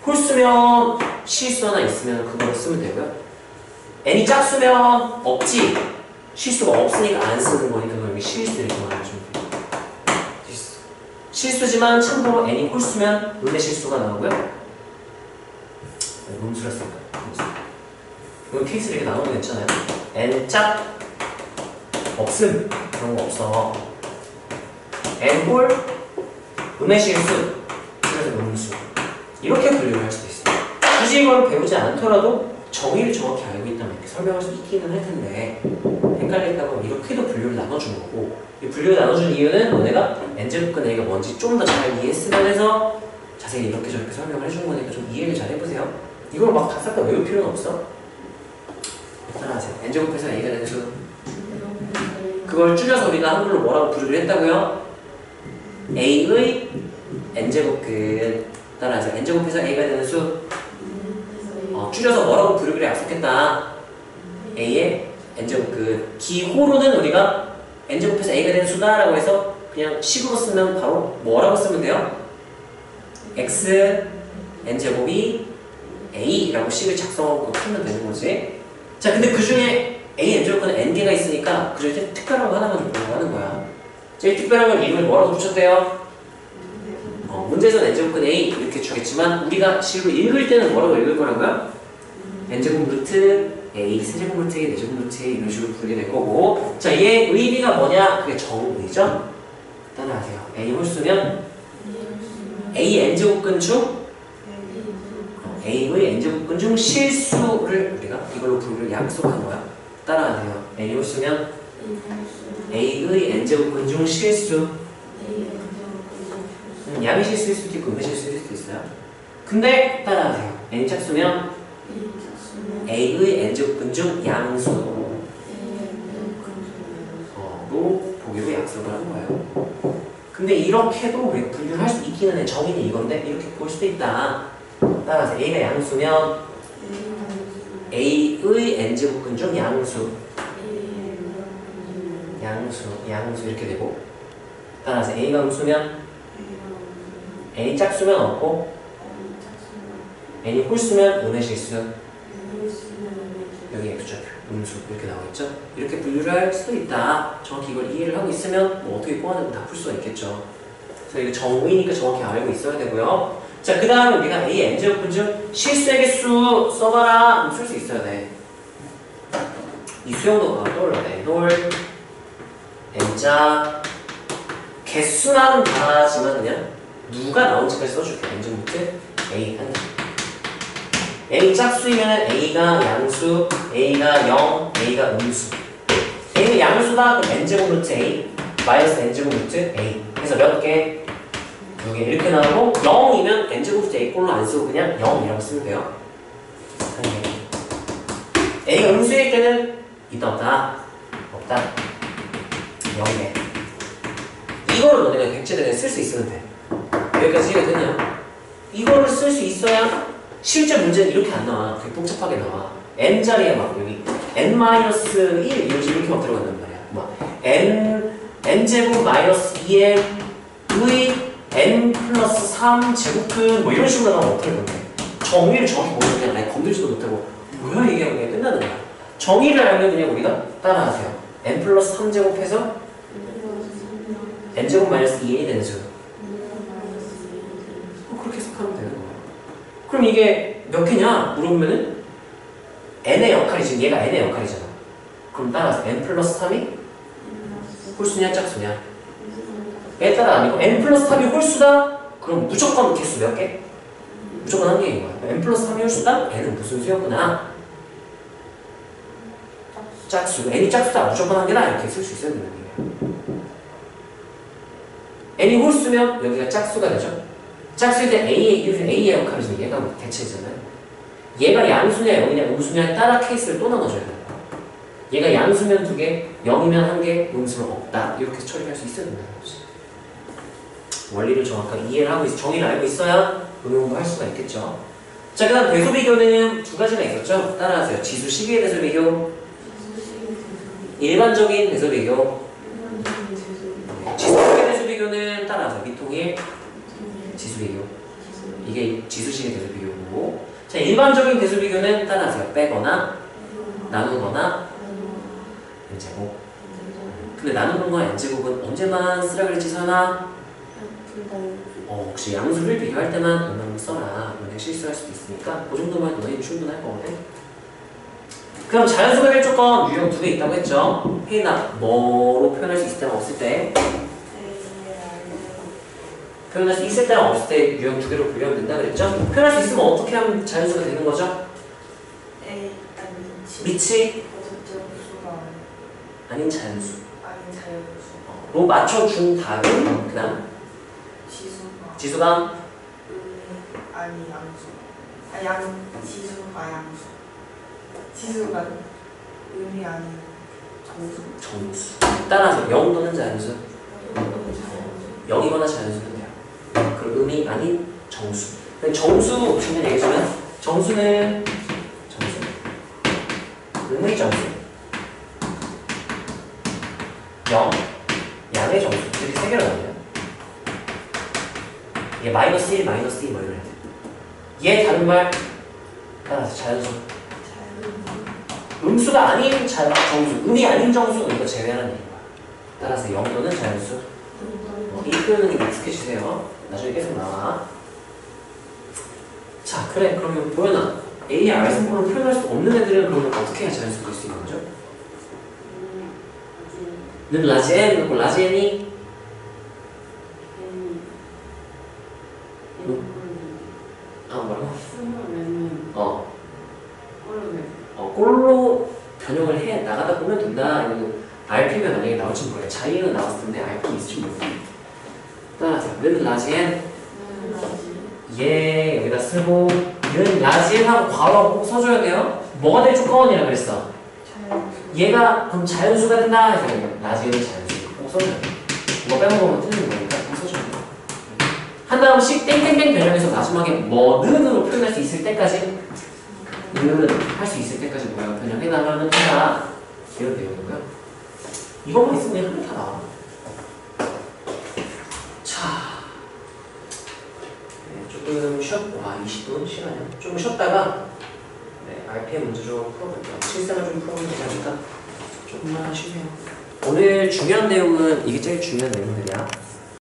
홀수면 실수 하나 있으면 그걸 쓰면 되고요. n이 짝수면 없지. 실수가 없으니까 안 쓰는 거니까 그럼 여기 실수 이렇게 말해주면 돼요. 실수지만 참고로 n이 홀수면 음의 실수가 나오고요. 음수라 쓸까? 이거 케이스를 이렇게 나누면 괜찮아요. n 짝 없음 그런 거 없어. n 홀 음의 실수 그래서 음수 이렇게 분류를 할 수도 있어요. 굳이 이걸 배우지 않더라도 정의를 정확히 알고 있다면 이렇게 설명할 수 있기는 할 텐데 헷갈릴까봐 이렇게도 분류를 나눠주는 거고 이 분류를 나눠준 이유는 너네가 n제곱근 a가 뭔지 좀 더 잘 이해했으면 해서 자세히 이렇게 저렇게 설명을 해준 거니까 좀 이해를 잘 해보세요. 이걸 막 다 싹 다 외울 필요는 없어. 따라하세요. n제곱해서 a가 되는 수 그걸 줄여서 우리가 한글로 뭐라고 부르기로 했다고요? a의 n제곱근 따라하세요. n제곱해서 a가 되는 수 줄여서 뭐라고 부르기로 약속했다. a의 n제곱근 기호로는 우리가 n제곱해서 a가 되는 수다 라고 해서 그냥 식으로 쓰면 바로 뭐라고 쓰면 돼요? x n제곱이 a라고 식을 작성하고 풀면 되는 거지. 자, 근데 그 중에 a n제곱근은 n개가 있으니까 그 중에 특별한 거 하나만 좀 보려고 하는 거야. 제일 특별한 걸 이름을 뭐라고 붙였대요? 문제에서 n제곱근 a 이렇게 주겠지만 우리가 식으로 읽을 때는 뭐라고 읽을 거라고요? n제곱 루트 a, 세제곱 루트 a, 네제곱 루트 a 이런 식으로 부르게 될 거고 자, 얘의 의미가 뭐냐? 그게 정의죠? 따라하세요. a 홀수면 a n제곱근 중 a의 n제곱근 중 실수를 우리가 이걸로 부르기로 약속한 거야. 따라하세요. a 홀수면 a의 n제곱근 중 실수 양의 실수일 수도 있고 음의 실수일 수도 있어요. 근데 따라하세요. n 짝수면 a의 n제곱근 중 양수로 보기로 약속을 한 거예요. 근데 이렇게도 우리 분류를 할 수 있기는 해. 정의는 이건데 이렇게 볼 수도 있다. 따라서 a가 양수면 a의 n제곱근 중 양수 이렇게 되고 따라서 A가 음수면 N이 짝수면 없고 N이 홀수면 음의 실수. 여기 X좌표 음수 이렇게 나오겠죠? 이렇게 분류를 할 수도 있다. 정확히 이걸 이해를 하고 있으면 뭐 어떻게 꼬아내면 다 풀 수가 있겠죠. 그래서 이거 정의니까 정확히 알고 있어야 되고요. 자, 그 다음에 우리가 A n제곱분 중 실수의 개수 써봐라. 쓸 수 있어야 돼. 이 수용도 떠올려야 돼. 홀 n자 개수만 다르지만 그냥 누가 나온지까지 써줄게. n제곱부터 A 한 개. A 짝수이면 A가 양수, A가 0, A가 음수. A는 양수다. 그럼 n제곱 루트 A 마이너스 n제곱 루트 A. 그래서 몇 개? 2개 이렇게 나오고 0이면 n제곱 루트 A 꼴로 안 쓰고 그냥 0이라고 쓰면 돼요. 한 개. A가 음수일 때는 있다 없다? 없다. 0개. 이거를 너네가 객체들에 쓸 수 있으면 돼. 여기까지 이해가 되냐? 이거를 쓸 수 있어야 실제 문제는 이렇게 안 나와. 되게 복잡하게 나와. n자리에 막 여기 n-1 이렇게 막 들어간단 말이야. 막 n제곱 마이너스 2n 의 n 플러스 3 제곱근 뭐 이런 식으로 나오면 어떻게 건데? 정의를 정확히 모르면 그냥 아예 건들지도 못하고 뭐야 이게 그냥 끝나는 거야. 정의를 알면 그냥 우리가 따라하세요. n 플러스 3 제곱해서 n 제곱 마이너스 2n이 되는 수. 그렇게 해석하면 되는 거야. 그럼 이게 몇 개냐? 물어보면은 n의 역할이 지금 얘가 n의 역할이잖아. 그럼 따라서 n 플러스 3이 홀수냐 짝수냐? 에 따라 아니고 n 플러스 3이 홀수다? 그럼 무조건 개수 몇 개? 무조건 한 개인 거야. n 플러스 3이 홀수다? n은 무슨 수였구나? 짝수. n이 짝수다. 무조건 한 개다. 이렇게 쓸 수 있어야 되는 거예요. n이 홀수면 여기가 짝수가 되죠. 짝수일 때 A의 역할이죠. 얘가 대체잖아요. 얘가 양수냐 0이냐 음수냐에 따라 케이스를 또 나눠줘야 돼요. 얘가 양수면 2개, 0이면 1개, 음수는 없다. 이렇게 처리할 수 있어야 된다는 거지. 원리를 정확하게 이해를 하고 정의를 알고 있어야 응용도 할 수가 있겠죠. 자, 그 다음 대소 비교는 두 가지가 있었죠. 따라하세요. 지수 시기의 대소 비교, 일반적인 대소 비교. 지수 시기의 대소 비교는 따라하세요. 미통일 지수 비교. 이게 지수식의 대소 비교고. 자, 일반적인 대소 비교는 따라하세요. 빼거나 나누거나 n제곱. 근데 나누는 거 n제곱은 언제만 쓰라 그랬지 서연아? 혹시 양수를 비교할 때만 얼마나 써라. 만약 실수할 수도 있으니까 그 정도만 너희는 충분할 거거든. 그럼 자연수가 1조건 유형 2개 있다고 했죠? 혜인아 뭐로 표현할 수 있을 때랑 없을 때? 표현할 수 있을 때랑 없을 때 유형 2개로 분류하면 된다 그랬죠? 표현할 수 있으면 어떻게 하면 자연수가 되는 거죠? 미치? 아닌 자연수. 로 맞춰준 다음 그 다음 지수가 지수가 양수. 지수가 음이 아닌 정수. 따라서 0 또는 자연수. 0이거나 자연수는 돼요. 그리고 음이 아닌 정수. 정수 지금 얘기했지만 정수는 음의 정수. 0 양의 정수. 이렇게 세 개로 나눠요. 얘 마이너스 1, 마이너스 2 뭐 이런 애들. 얘 다른 말 따라서 자연수. 음수가 아닌 정수, 음이 아닌 정수 이거 제외하는 얘기야. 따라서 0 또는 자연수. 이 표현은 좀 익숙해지세요. 나중에 계속 나와. 자, 그래. 그러면 보현아, A의 R승분을 표현할 수 없는 애들은 그러면 어떻게 해야 자연수가 될 수 있는 거죠? 는 라지 N 그리고 라지 N이 뭐라고? 꼴로 변형을 해 나가다 보면 된다. 아니면 RP가 만약에 나올지 모르겠어요. 자리는 나왔을 텐데 RP 있을지 모르겠어요. 따라서 는 라지 N 얘 여기다 쓰고 는 라지 N하고 괄호 꼭 써줘야 돼요. 뭐가 될 조건이라 그랬어? 얘가 그럼 자연수가 된다 해서 라지 N은 자연수 꼭 써줘야 돼. 이거 빼먹으면 틀리는 거니까 꼭 써줘야 돼. 한 다음씩 땡땡땡 변형해서 마지막에 뭐는으로 표현할 수 있을 때까지 는 할 수 있을 때까지 뭐야 변형해나가면 된다. 이런 내용이고요. 이것만 있으면 그냥 다 나와. 와 20분 시간이요. 좀 쉬었다가 네, RPM 문제 좀 풀어볼게요. 실생활 좀 풀어보면 되지 않을까? 조금만 쉬세요. 오늘 중요한 내용은 이게 제일 중요한 내용들이야.